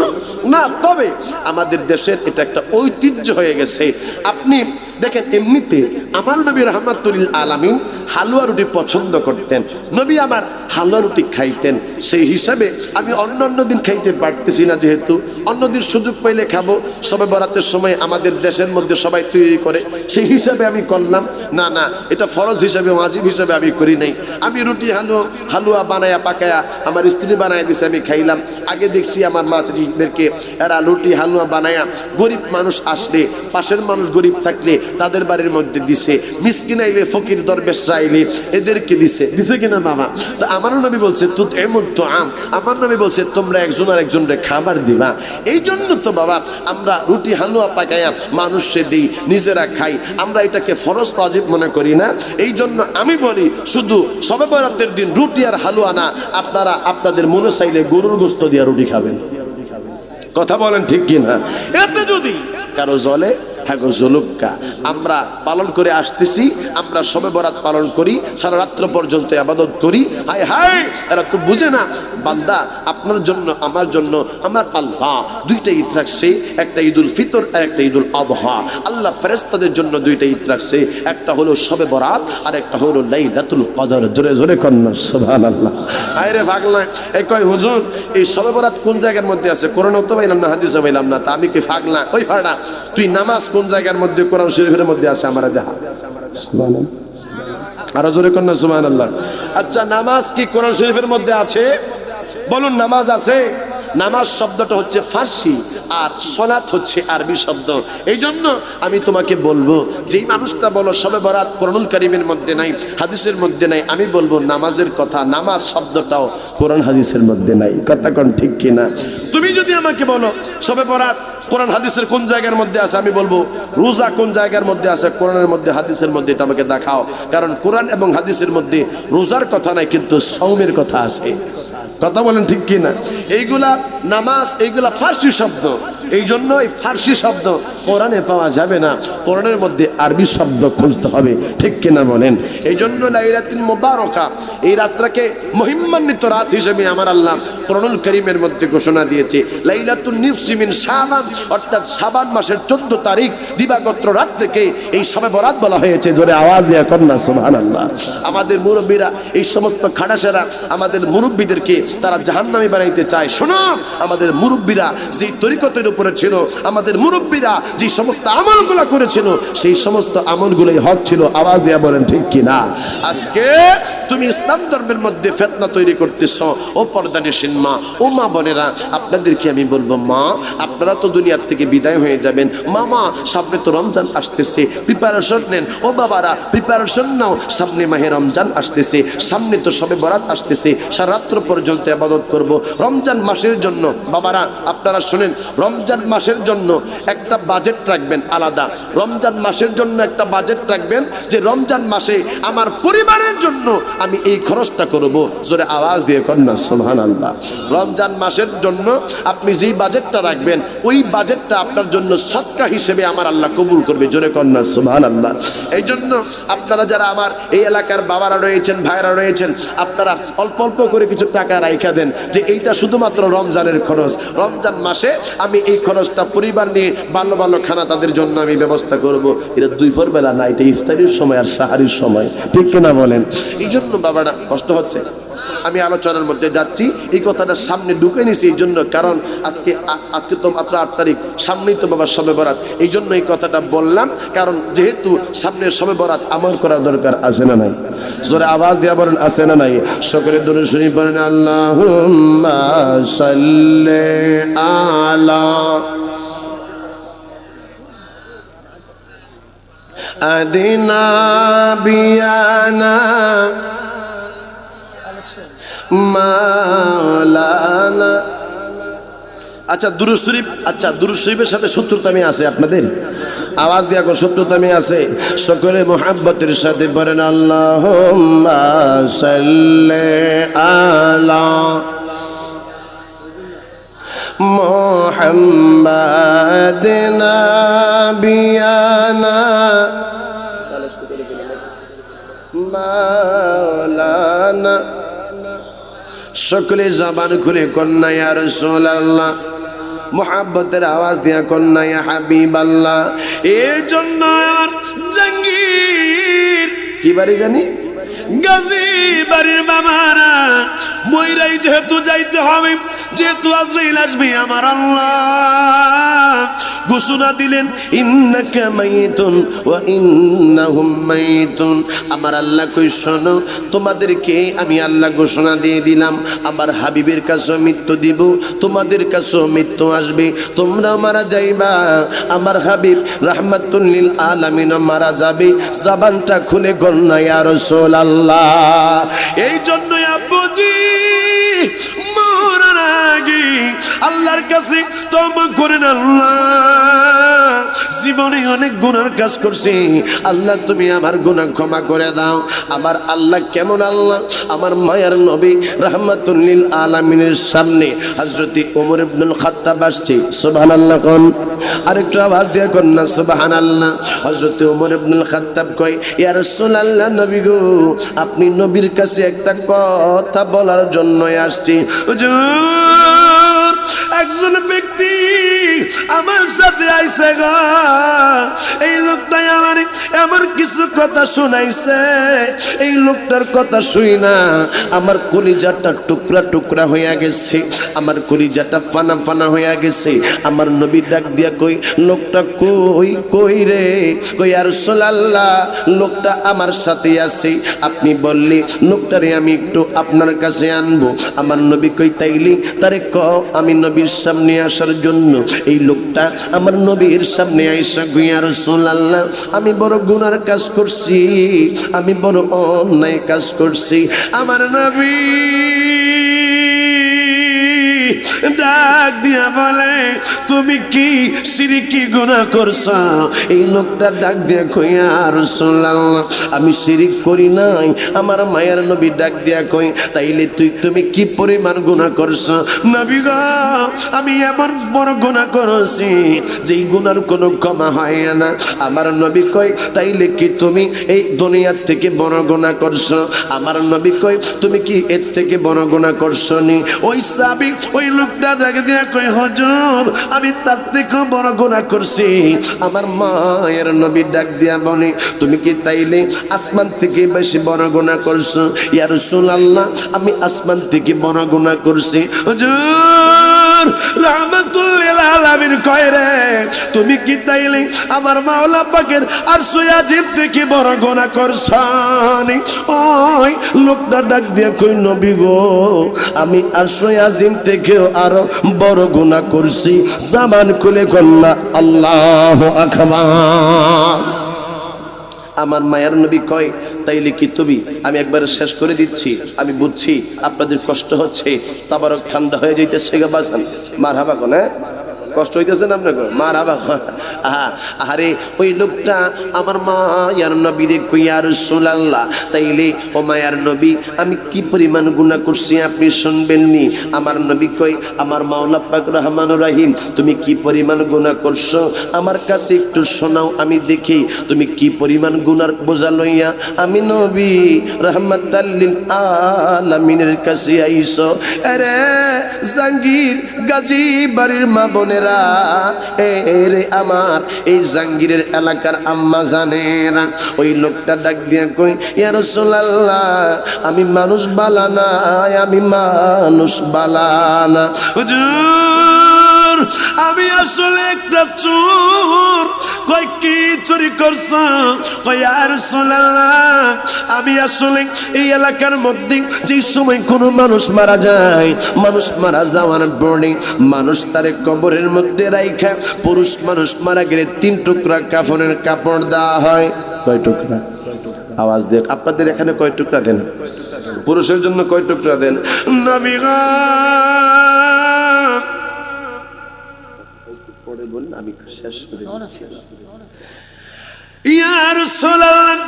না। তবে আমাদের দেশের এটা একটা ঐতিহ্য হয়ে গেছে। আপনি দেখেন, এমনিতে আমার নবী রাহমাতুল আলামিন হালুয়া রুটি পছন্দ করতেন। নবী আমার হালুয়া রুটি খাইতেন। সেই হিসাবে আমি অন্য দিন খাইতে পারতেছি না, যেহেতু অন্যদিন সুযোগ পাইলে খাবো। শবে বরাতের সময় আমাদের দেশের মধ্যে সবাই তৈরি করে, সেই হিসাবে আমি করলাম। না না, এটা ফরজ হিসাবে, ওয়াজিব হিসাবে আমি করি নাই। আমি রুটি হালুয়া বানায়া পাকায়া আমার স্ত্রী বানায় দিছে, আমি খাইলাম। আগে দেখছি আমার মাদেরকে এরা রুটি হালুয়া বানায়া গরিব মানুষ আসলে, পাশের মানুষ গরিব থাকলে তাদের বাড়ির মধ্যে দিছে, মিসকিন আইলে, ফকির দরবেশরা আইলে এদেরকে দিছে কিনা বাবা? তো আমার নবী বলছে তুত এমন তো আমার নবী বলছে তোমরা একজন আর একজনকে খাবার দিবা। এই জন্য তো বাবা আমরা রুটি হালুয়া পাকায়া মানুষকে দিই, নিজেরা খাই। আমরা এটাকে ফরজ ওয়াজিব মনে করি না। এই জন্য আমি বলি, শুধু শবে বরাতের দিন রুটি আর হালুয়া না, আপনারা আপনাদের মনে চাইলে গরুর গোশত দিয়ে রুটি খাবেন। কথা বলেন ঠিক কিনা? এতে যদি কারো জলে, হ্যাঁ গো জলুক্কা, আমরা পালন করে আসতেছি, আমরা শবে বরাত পালন করি, সারা রাত্র পর্যন্ত ইবাদত করি। হায় হায়, এরা তো বুঝে না বান্দা আপনার জন্য আমার জন্য আমার আল্লাহ দুইটা ঈদ রাখছে, একটা ঈদুল ফিতর আর একটা ঈদুল আযহা। আল্লাহ ফেরেশতাদের জন্য দুইটা ঈদ রাখছে, একটা হলো শবে বরাত আর একটা হলো লাইলাতুল কদর। জোরে জোরে কন্যা সুবহানাল্লাহ। হায় রে পাগলা, এই কয় হুজুর এই শবে বরাত কোন জায়গার মধ্যে আছে? কোরআনেও তো পাইলাম না, হাদিসে পাইলাম না। তা আমি কি পাগলা? ওই ফাড়া, তুই নামাজ কোন জায়গার মধ্যে কোরআন শরীফের মধ্যে আছে আমারে দেখা। সুবহানাল্লাহ, আরো জোরে কন্যা সুবহানাল্লাহ। আচ্ছা, নামাজ কি কোরআন শরীফের মধ্যে আছে? বলুন, নামাজ আছে? নামাজ শব্দটা হচ্ছে ফার্সি আর সলাত হচ্ছে আরবি শব্দ। এই জন্য আমি তোমাকে বলবো, যেই মানুষটা বলো শবে বরাত কোরআনুল কারীমের মধ্যে নাই, হাদিসের মধ্যে নাই, আমি বলবো নামাজের কথা, নামাজ শব্দটাও কোরআন হাদিসের মধ্যে নাই। কথা কোন ঠিক কিনা? তুমি যদি আমাকে বলো শবে বরাত কোরআন হাদিসের কোন জায়গার মধ্যে আছে, আমি বলবো রোজা কোন জায়গার মধ্যে আছে, কোরআনের মধ্যে হাদিসের মধ্যে, এটা আমাকে দেখাও। কারণ কোরআন এবং হাদিসের মধ্যে রোজার কথা নাই, কিন্তু সাওমের কথা আছে। কথা বলেন ঠিক কিনা? এইগুলা নামাজ, এইগুলা ফার্সি শব্দ। এই জন্য এই ফার্সি শব্দ কোরআনে পাওয়া যাবে না, কোরআনের মধ্যে আরবি শব্দ খুঁজতে হবে। ঠিক কিনা বলেন? এই জন্য লাইলাতুল মুবারাকা, এই রাতটাকে মহিমান্বিত রাত হিসেবে আমার আল্লাহ কোরআনুল কারীমের মধ্যে ঘোষণা দিয়েছে। লাইলাতুন নিসফি মিন শাবান, অর্থাৎ শাবান মাসের 14 তারিখ দিবাগত রাত থেকে এই শবে বরাত বলা হয়েছে। জোরে আওয়াজ দিয়ে কন্যা সুবহানাল্লাহ। আমাদের মুরব্বীরা, এই সমস্ত খাড়াসেরা আমাদের মুরব্বীদেরকে তারা জাহান্নামী বানাইতে চায়। শোনো, আমাদের মুরব্বীরা যেই তরিকতের উপরে ছিল, আমাদের মুরব্বীরা যে সমস্ত আমলগুলো করেছিল, সেই সমস্ত আমলগুলোই হক ছিল। আওয়াজ দিয়ে বলেন ঠিক কিনা? আজকে তুমি ইসলাম ধর্মের মধ্যে ফিতনা তৈরি করতেছ। ও পর্দানিশীন মা, ও মা বোনেরা, আপনাদেরকে আমি বলবো, মা আপনারা তো দুনিয়ার থেকে বিদায় হয়ে যাবেন। মামা সামনে তো রমজান আসতেছে, প্রিপারেশন নেন। ও বাবারা প্রিপারেশন নাও, সামনে মাহে রমজান আসতেছে, সামনে তো শবে বরাত আসতেছে, সারা রাত্র পর্যন্ত ইবাদত করব রমজান মাসের জন্য। বাবারা আপনারা শুনেন, রমজান মাসের জন্য একটা বাজেট রাখবেন আলাদা। রমজান মাসের জন্য একটা বাজেট রাখবেন যে রমজান মাসে আমার পরিবারের জন্য আমি এই খরচটা করব। জোরে আওয়াজ দিয়ে কন্যা সুবহানাল্লাহ। রমজান মাসের জন্য আপনি যেই বাজেটটা রাখবেন, ওই বাজেটটা আপনার জন্য সদকা হিসেবে আমার আল্লাহ কবুল করবে। জোরে কন্যা সুবহানাল্লাহ। এই জন্য আপনারা যারা আমার এই এলাকার বাবারা রয়েছেন, ভাইরা রয়েছেন, আপনারা অল্প অল্প করে কিছু টাকা রাইখা দেন, যে এইটা শুধুমাত্র রমজানের খরচ। রমজান মাসে আমি এই খরচটা পরিবার নিয়ে ভালো ভালো খানা তাদের জন্য আমি ব্যবস্থা করব। এটা দুইপর বেলা না, এটা ইফতারির সময় আর সাহারির সময়। ঠিক কিনা বলেন? এই জন্য বাবারা কষ্ট হচ্ছে, আমি আলোচনার মধ্যে যাচ্ছি, এই কথাটা সামনে ঢুকে নিছি এই জন্য, কারণ আজকে তো মাত্র 8 তারিখ, সামনেই তো বাবা শবে বরাত। এই জন্য এই কথাটা বললাম, কারণ যেহেতু সামনে শবে বরাত আমল করার দরকার আছে না নাই? জোরে আওয়াজ দিয়া বলেন আছে না নাই? সকলে দরুদ শরীফ পড়েন। আল্লাহুম্মা সাল্লি আলা আদিনা বিয়ানা মাওলানা। আচ্ছা দুরূদ শরীফ, আচ্ছা দুরূদ শরীফের সাথে শত্রুতামি আছে আপনাদের? আওয়াজ দিয়া কো শত্রুতামি আছে? সকলে মুহাব্বতের সাথে পড়েন আল্লাহুম্মা সাল্লি আলা মুহাম্মাদিন নাবিয়ানা মাওলানা সকলে জবান খুলে কন্যা ইয়া রাসূলুল্লাহ, মুহাব্বতের আওয়াজ দিয়া কন্যা ইয়া হাবিবাল্লাহ। এই জন্য আমার জাহাঙ্গীর কি বাড়ি জানি গাজী বাড়ির বাবারা ময়রাই যেহেতু যাইতে হবে, যেহেতু আজরাইল আসবে, আমার আল্লাহ ঘোষণা দিলেন ইন্নাকা মাইতুন ওয়া ইন্নাহুম মাইতুন। আমার আল্লাহ কই শোনো, তোমাদেরকে আমি আল্লাহ ঘোষণা দিয়ে দিলাম, আমার হাবিবের কাছে মৃত্যু দিব, তোমাদের কাছেও মৃত্যু আসবে, তোমরা মারা যাইবা, আমার হাবিব রাহমাতুল লিল আলামিন মারা যাবে। জবানটা খুলে কন্যা ইয়া রাসূলুল্লাহ। এই জন্য আব্বুজি মরার আগে আল্লাহর কাছে তওবা করেন, আল্লাহ জীবনে অনেক গুনার কাজ করছি, আল্লাহ তুমি আমার গুনাহ ক্ষমা করে দাও। আমার আল্লাহ কেমন আল্লাহ, আমার মায়ার নবী রাহমাতুল লিল আলামিনের সামনে হযরত ওমর ইবনুল খাত্তাব আসছে, সুবহানাল্লাহ কোন, আরেকটু আওয়াজ দিয়ে কোন না সুবহানাল্লাহ। হযরত ওমর ইবনুল খাত্তাব কয় ইয়া রাসূলুল্লাহ, নবী গো আপনি নবীর কাছে একটা কথা বলার জন্য আসছি। হুজুর একজন ব্যক্তি আমার সাথে আইছে গো, এই লোকটাই আমার এমন কিছু কথা শুনাইছে, এই লোকটার কথা শুই না আমার কলিজাটা টুকরা টুকরা হইয়া গেছে, আমার কলিজাটা ফানা ফানা হইয়া গেছে। আমার নবী ডাক দিয়া কই লোকটা কই কই রে, কই ইয়া রাসূলুল্লাহ লোকটা আমার সাথে আছে, আপনি বললি লোকটারে আমি একটু আপনার কাছে আনবো। আমার নবী কই তাইলি তারে কও আমি নবীর সামনে আসার জন্য। এই লোকটা আমার নবীর সামনে আইসা কই ইয়া রাসূলুল্লাহ আমি বড় গুনার কাজ করছি, আমি বড় অন্যায় কাজ করছি। আমার নবী ডাক দিয়া বলে তুমি কি শিরকি গুনাহ করছো? এই লোকটা ডাক দিয়া কই ইয়া রাসূলুল্লাহ আমি শিরক করি নাই। আমার মায়ের নবী ডাক দিয়া কই তাইলে তুমি কি পরিমাণ গুনাহ করছো? নবী গো আমি এমন বড় গুনাহ করেছি যেই গুনার কোনো ক্ষমা হয় না। আমার নবী কই তাইলে কি তুমি এই দুনিয়ার থেকে বড় গুনাহ করছো? আমার নবী কই তুমি কি এর থেকে বড় গুনাহ করছো নি? ওই সাহাবী ওই লোকটা ডাক দিয়া কই হুজুর আমি তার থেকে বড় গুনাহ করছি। আমার মায়ের নবী ডাক দিয়া বলে তুমি কি তাইলে আসমান থেকে বেশি বড় গুনাহ করছো? ইয়া রাসূলুল্লাহ আমি আসমান থেকে বড় গুনাহ করছি। হুজুর রাহমাতুল লিল আলামিন কয় রে তুমি কি তাইলে আমার মাওলা পাকের আরশ আজিম থেকে বড় গুনাহ করছো? ওই লোকটা ডাক দিয়া কই নবী গো আমি আরশ আজিম থেকেও আরো বড় গুনাহ করছি। জামান খুলে কন্যা আল্লাহু আকবার। আমার মায়ের নবী কয় তাইলে কি তুমি, আমি একবার শেষ করে দিচ্ছি, আমি বুঝছি আপনাদের কষ্ট হচ্ছে, তাবারক ঠান্ডা হয়ে যাইতেছে গো বাজান, মারহাবা কোন কষ্ট হইতেছে না আপনাকে, মারহাবা। আরে ওই লোকটা আমার মায়ার নবী রে কই ইয়া রাসূলুল্লাহ তাইলে ও মায়ার নবী আমি কি পরিমাণ গুনাহ করছি আপনি শুনবেন নি? আমার নবী কই আমার মাওলা পাক রহমানুর রহিম তুমি কি পরিমাণ গুনাহ করছো আমার কাছে একটু শোনাও আমি দেখি তুমি কি পরিমাণ গুনার বোঝা লইয়া আমি নবী রাহমাতাল লিল আলামিনের কাছে আইছো। আরে জাহাঙ্গীর গাজী বাড়ির মা বোনেরা এরে আমার এই জাহাঙ্গীরের এলাকার আম্মা জানেরা ওই লোকটা ডাক দিয়া কই ইয়া রাসূলুল্লাহ আমি মানুষ বালানা, আমি মানুষ বালানা। হুজুর আমি আসলে একটা চোর। কই কি চুরি করছো? কই ইয়া রাসূলুল্লাহ আমি আসলে এই এলাকার মধ্যে যে সময় কোনো মানুষ মারা যায়, মানুষ মারা যাওয়ার পরে মানুষ তারে কবরের মধ্যে রাইখা, পুরুষ মানুষ মারা গেলে 3 টুকরা কাফনের কাপড় দেওয়া হয়। কয় টুকরা? আওয়াজ দেখ আপনাদের এখানে কয় টুকরা দেন? পুরুষের জন্য কয় টুকরা দেন? নবী গো পরে বলুন আমি শেষ করে দিচ্ছি। ইয়া রাসূলুল্লাহ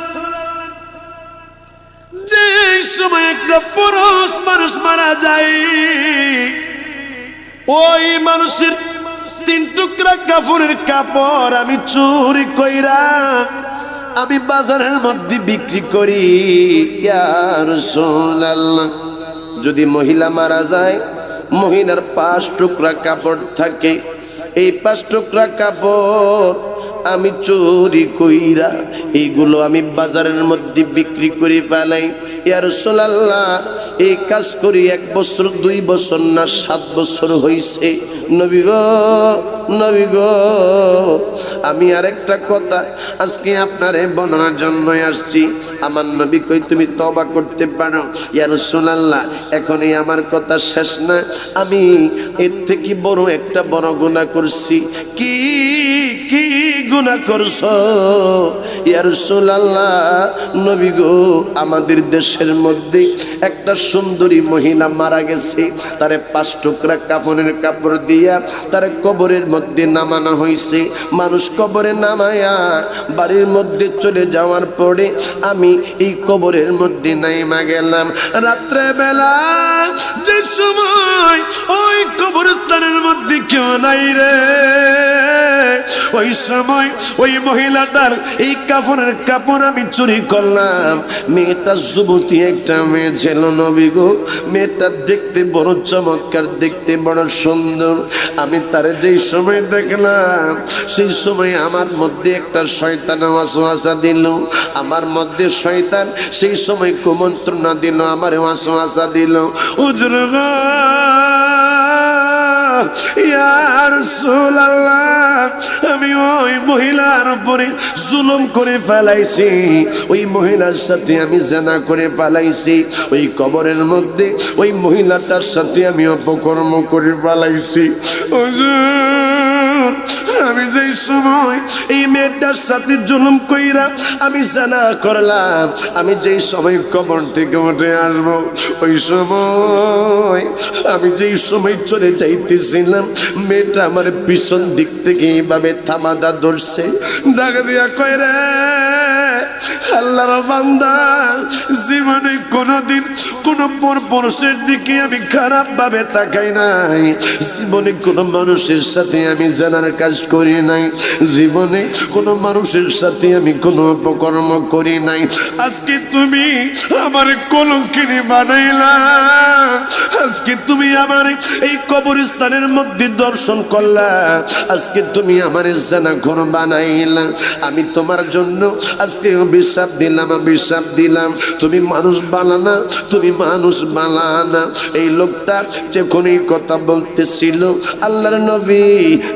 যে সময় একটা পুরুষ মানুষ মারা যায় ওই মানুষের 3 টুকরা কাফনের কাপড় আমি চুরি কইরা আমি বাজারের মধ্যে বিক্রি করি। ইয়া রাসূলুল্লাহ যদি মহিলা মারা যায়, মহিলার 5 টুকরা কাপড় থাকে, এই 5 টুকরা কাপড় আমি চুরি কইরা এইগুলো আমি বাজারের মধ্যে বিক্রি করে ফেলাই। ইয়া রাসূলুল্লাহ, এই কাজ করি 1 বছর 2 বছর না 7 বছর হইছে। নবী গো, নবী গো, আমি আরেকটা কথা আজকে আপনারে বলার জন্য আসছি। আমার নবী কই তুমি তওবা করতে পারো। ইয়া রাসূলুল্লাহ, এখনই আমার কথা শেষ না, আমি এর থেকে বড় একটা বড় গুনাহ করছি। কি কি গুনাহ করছো? ইয়া রাসূলুল্লাহ, নবী গো, আমাদের দেশের মধ্যে একটা সুন্দরী মহিলা মারা গেছে, তারে 5 টুকরা কাফনের কাপড় দিয়া তার কবরের মধ্যে নামানো হয়েছে। মানুষ কবরে নামায়া বাড়ির মধ্যে চলে যাওয়ার পরে আমি এই কবরের মধ্যে নাইমা গেলাম। রাত্রে বেলা যে সময় ওই কবরস্থানের মধ্যে কেউ নাই রে, ওই সময় ওই মহিলাটার এই কাফনের কাপড় আমি চুরি করলাম। মেয়েটা যুবতী একটা মেয়ে ছিল নবী গো, মেয়েটা দেখতে বড় চমৎকার, দেখতে বড় সুন্দর। আমি তারে যেই সময় দেখলাম সেই সময় আমার মধ্যে একটা শয়তান ওয়াসওয়াসা দিল, আমার মধ্যে শয়তান সেই সময় কুমন্ত্রণা দিল, আমার ওয়াসওয়াসা দিল। হুজুর গো, ইয়া রাসূলুল্লাহ, আমি ওই মহিলার উপরে জুলুম করে ফেলাইছি, ওই মহিলার সাথে আমি জিনা করে ফেলাইছি, ওই কবরের মধ্যে ওই মহিলাটার সাথে আমি অপকর্ম করে ফেলাইছি। হুজুর, আমি যেই সময় এই মেয়েটার সাথে জুলুম কইরা আমি জিনা করলাম, আমি যেই সময় কবর থেকে উঠে আসবো, ওই সময় আমি যেই সময় চলে যাইতেছিলাম, মেয়েটা আমার পিছন দিক থেকে এইভাবে থামাদা ধরছে, ডাক দিয়া কয় রে আল্লাহর বান্দা, জীবনে কোনোদিন কোনো পুরুষের দিকে আমি খারাপ ভাবে তাকাই নাই, জীবনে কোনো মানুষের সাথে আমি জানার কাজ করি নাই, জীবনে কোনো মানুষের সাথে আমি কোনো অপকর্ম করি নাই। আজকে তুমি আমার কলঙ্কিনী বানাইলা, আজকে তুমি আমার এই কবরস্থানের মধ্যে দর্শন করলা, আজকে তুমি আমার জানাঘর বানাইলা। আমি তোমার জন্য আজকে অভিশাপ দিলাম, অভিশাপ দিলাম। তুমি মানুষ বানানা, তুমি মানুষ বানানা। এই লোকটা যখন এই কথা বলতেছিল, আল্লাহর নবী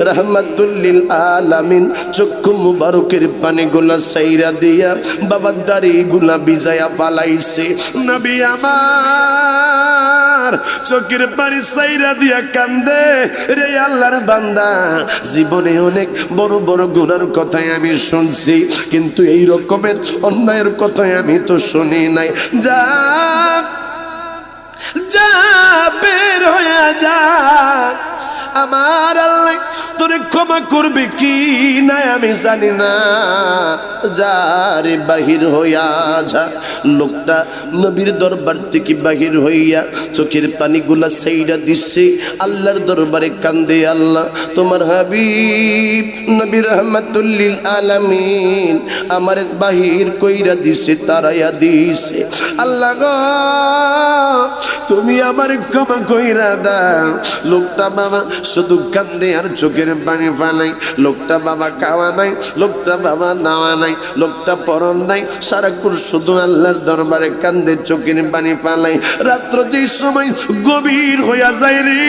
রাহমাতুল লিল আলামিন চক্ষু মুবারকের পানিগুলা সাইরা দিয়া বাবার দাড়িগুলা ভিজায়া ফালাইছে। নবী আমার চোখের পানি সাইরা দিয়া কান্দে, রে আল্লাহর বান্দা, জীবনে অনেক বড় বড় গুনার কথাই আমি শুনছি, কিন্তু এই রকমের অন্যায়ের কথাই আমি তো শুনি নাই। যা যা বের হয়ে যা, আমার আল্লাহ তোরে ক্ষমা করবে কি না আমি জানি না, যারে বাহির হইয়া যা। লোকটা নবীর দরবার থেকে বাহির হইয়া চোখের পানিগুলা সাইরা দিচ্ছে, আল্লাহর দরবারে কান্দে, আল্লাহ তোমার হাবিব নবী রাহমাতুল লিল আলামিন আমারে বাহির কইরা দিছে, তারাইয়া দিছে। আল্লাহ গো, তুমি আমার ক্ষমা কইরা দাও। লোকটা বাবা শুধু কান্দে আর চোখের পানি ফালাই। লোকটা বাবা খাওয়া নাই, লোকটা বাবা নাওয়া নাই, লোকটা পরন নাই, সারাক্ষণ শুধু আল্লাহর দরবারে কান্দে, চোখের পানি ফালাই। রাত্র যেই সময় গভীর হইয়া যায় রে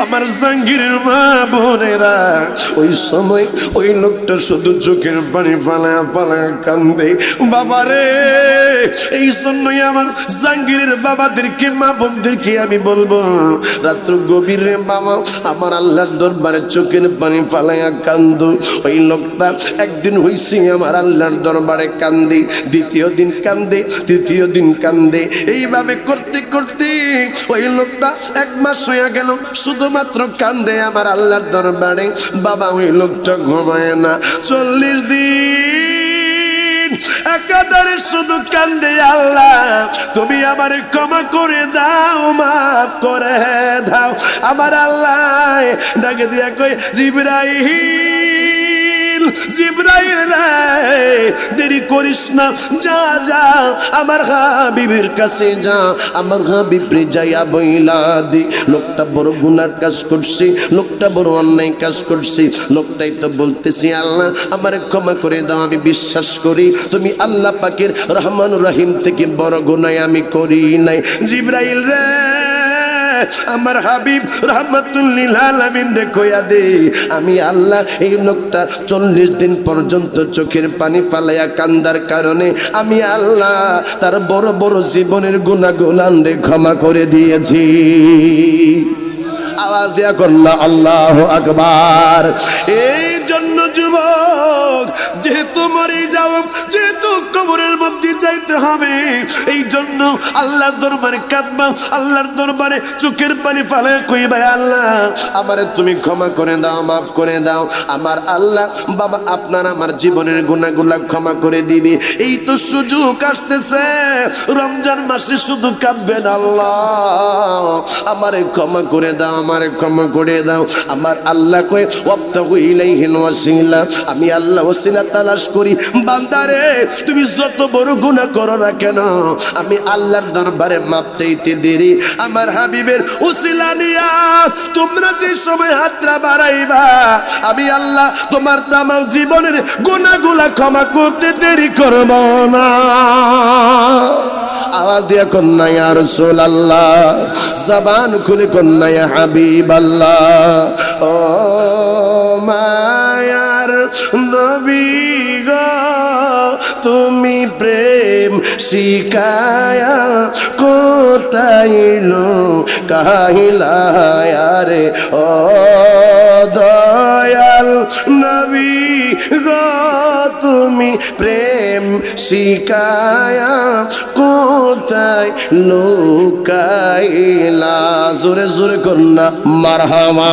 আমার জাহাঙ্গীরের মা বোনেরা, ওই সময় ওই লোকটা শুধু চোখের পানি ফালায়া ফালায়া কান্দে। বাবা রে, এই জন্যই আমার জাহাঙ্গীরের বাবাদেরকে, মা বোনদেরকে আমি বলবো, রাত্র গভীর রে বাবা আমার আল্লাহর দরবারে চোখের পানি ফালাইয়া কান্দো। ওই লোকটা একদিন হইছে আমার আল্লাহর দরবারে কান্দি, দ্বিতীয় দিন কান্দে, তৃতীয় দিন কান্দে, এইভাবে করতে করতে ওই লোকটা 1 মাস হইয়া গেল শুধুমাত্র কান্দে আমার আল্লাহর দরবারে। বাবা ওই লোকটা ঘুমায় না, 40 দিন একাধারে শুধু কান্দে, আল্লাহ তুমি আমার ক্ষমা করে দাও, মাফ করে দাও। আমার আল্লাহ ডাকে দিয়া কই, জিবরাইল জিবরাইল রে দেরি করিস না, যা যা আমার হাবিবের কাছে যা, আমার হাবিব রে যাইয়া বইলা দি লোকটা বড় গুনার কাজ করছে, লোকটা বড় অন্যায় কাজ করছে। লোকটাই তো বলতেছি আল্লাহ আমার ক্ষমা করে দাও, আমি বিশ্বাস করি তুমি আল্লাহ পাকের রহমানুর রহিম থেকে বড় গুনাহ আমি করি নাই। জিবরাইল রে আমার হাবিব রাহমাতুল লিল আলামিন রে কইয়া দে আমি আল্লাহ এই লোকটা 40 দিন পর্যন্ত চোখের পানি ফালাইয়া কান্দার কারণে আমি আল্লাহ তার বড় বড় জীবনের গুনাহগুলান রে ক্ষমা করে দিয়েছি। আওয়াজ দিয়া কন্যা আল্লাহু আকবার। এই জন্য যুবক যেহেতু মরে যাব, যেহেতু কবরের মধ্যে যাইতে হবে, এই জন্য আল্লাহর দরবারে কাঁদবা, আল্লাহর দরবারে চোখের পানি ফালায় কইবা আল্লাহ আমারে তুমি ক্ষমা করে দাও, মাফ করে দাও। আমার আল্লাহ বাবা আপনার আমার জীবনের গুনাহগুলো ক্ষমা করে দিবি। এই তো সুযোগ আসতেছে, রমজান মাসে শুধু কাঁদবেন আল্লাহ আমারে ক্ষমা করে দাও, আমারে ক্ষমা করে দাও। আমার আল্লাহ কই ওয়াবতাগু ইলাইহিল ওয়াসিলা, আমি আল্লাহ ওসিলা তালাশ করি। বান্দারে তুমি যত বড় গুনাহ করো না কেন আমি আল্লাহর দরবারে মাপ চাইতে দেরি। আমার হাবিবের ওসিলা নিয়া তোমরা যে সময় হাতটা বাড়াইবা আমি আল্লাহ তোমার তামাম জীবনের গুনাহগুলো ক্ষমা করতে দেরি করব না। আওয়াজ দিয়া কন্যা ইয়া রাসূলুল্লাহ, জবান খুলে কন্যা ইয়া হাবিবাল্লাহ। ও মায়ার নবী গো তুমি প্রেম শিখায়া কোথায় লুকাইলা রে ও দয়াল নবী গো তুমি প্রেম শিখায়া কোথায় লুকাইলা। জোরে জোরে কন্যা মারহামা।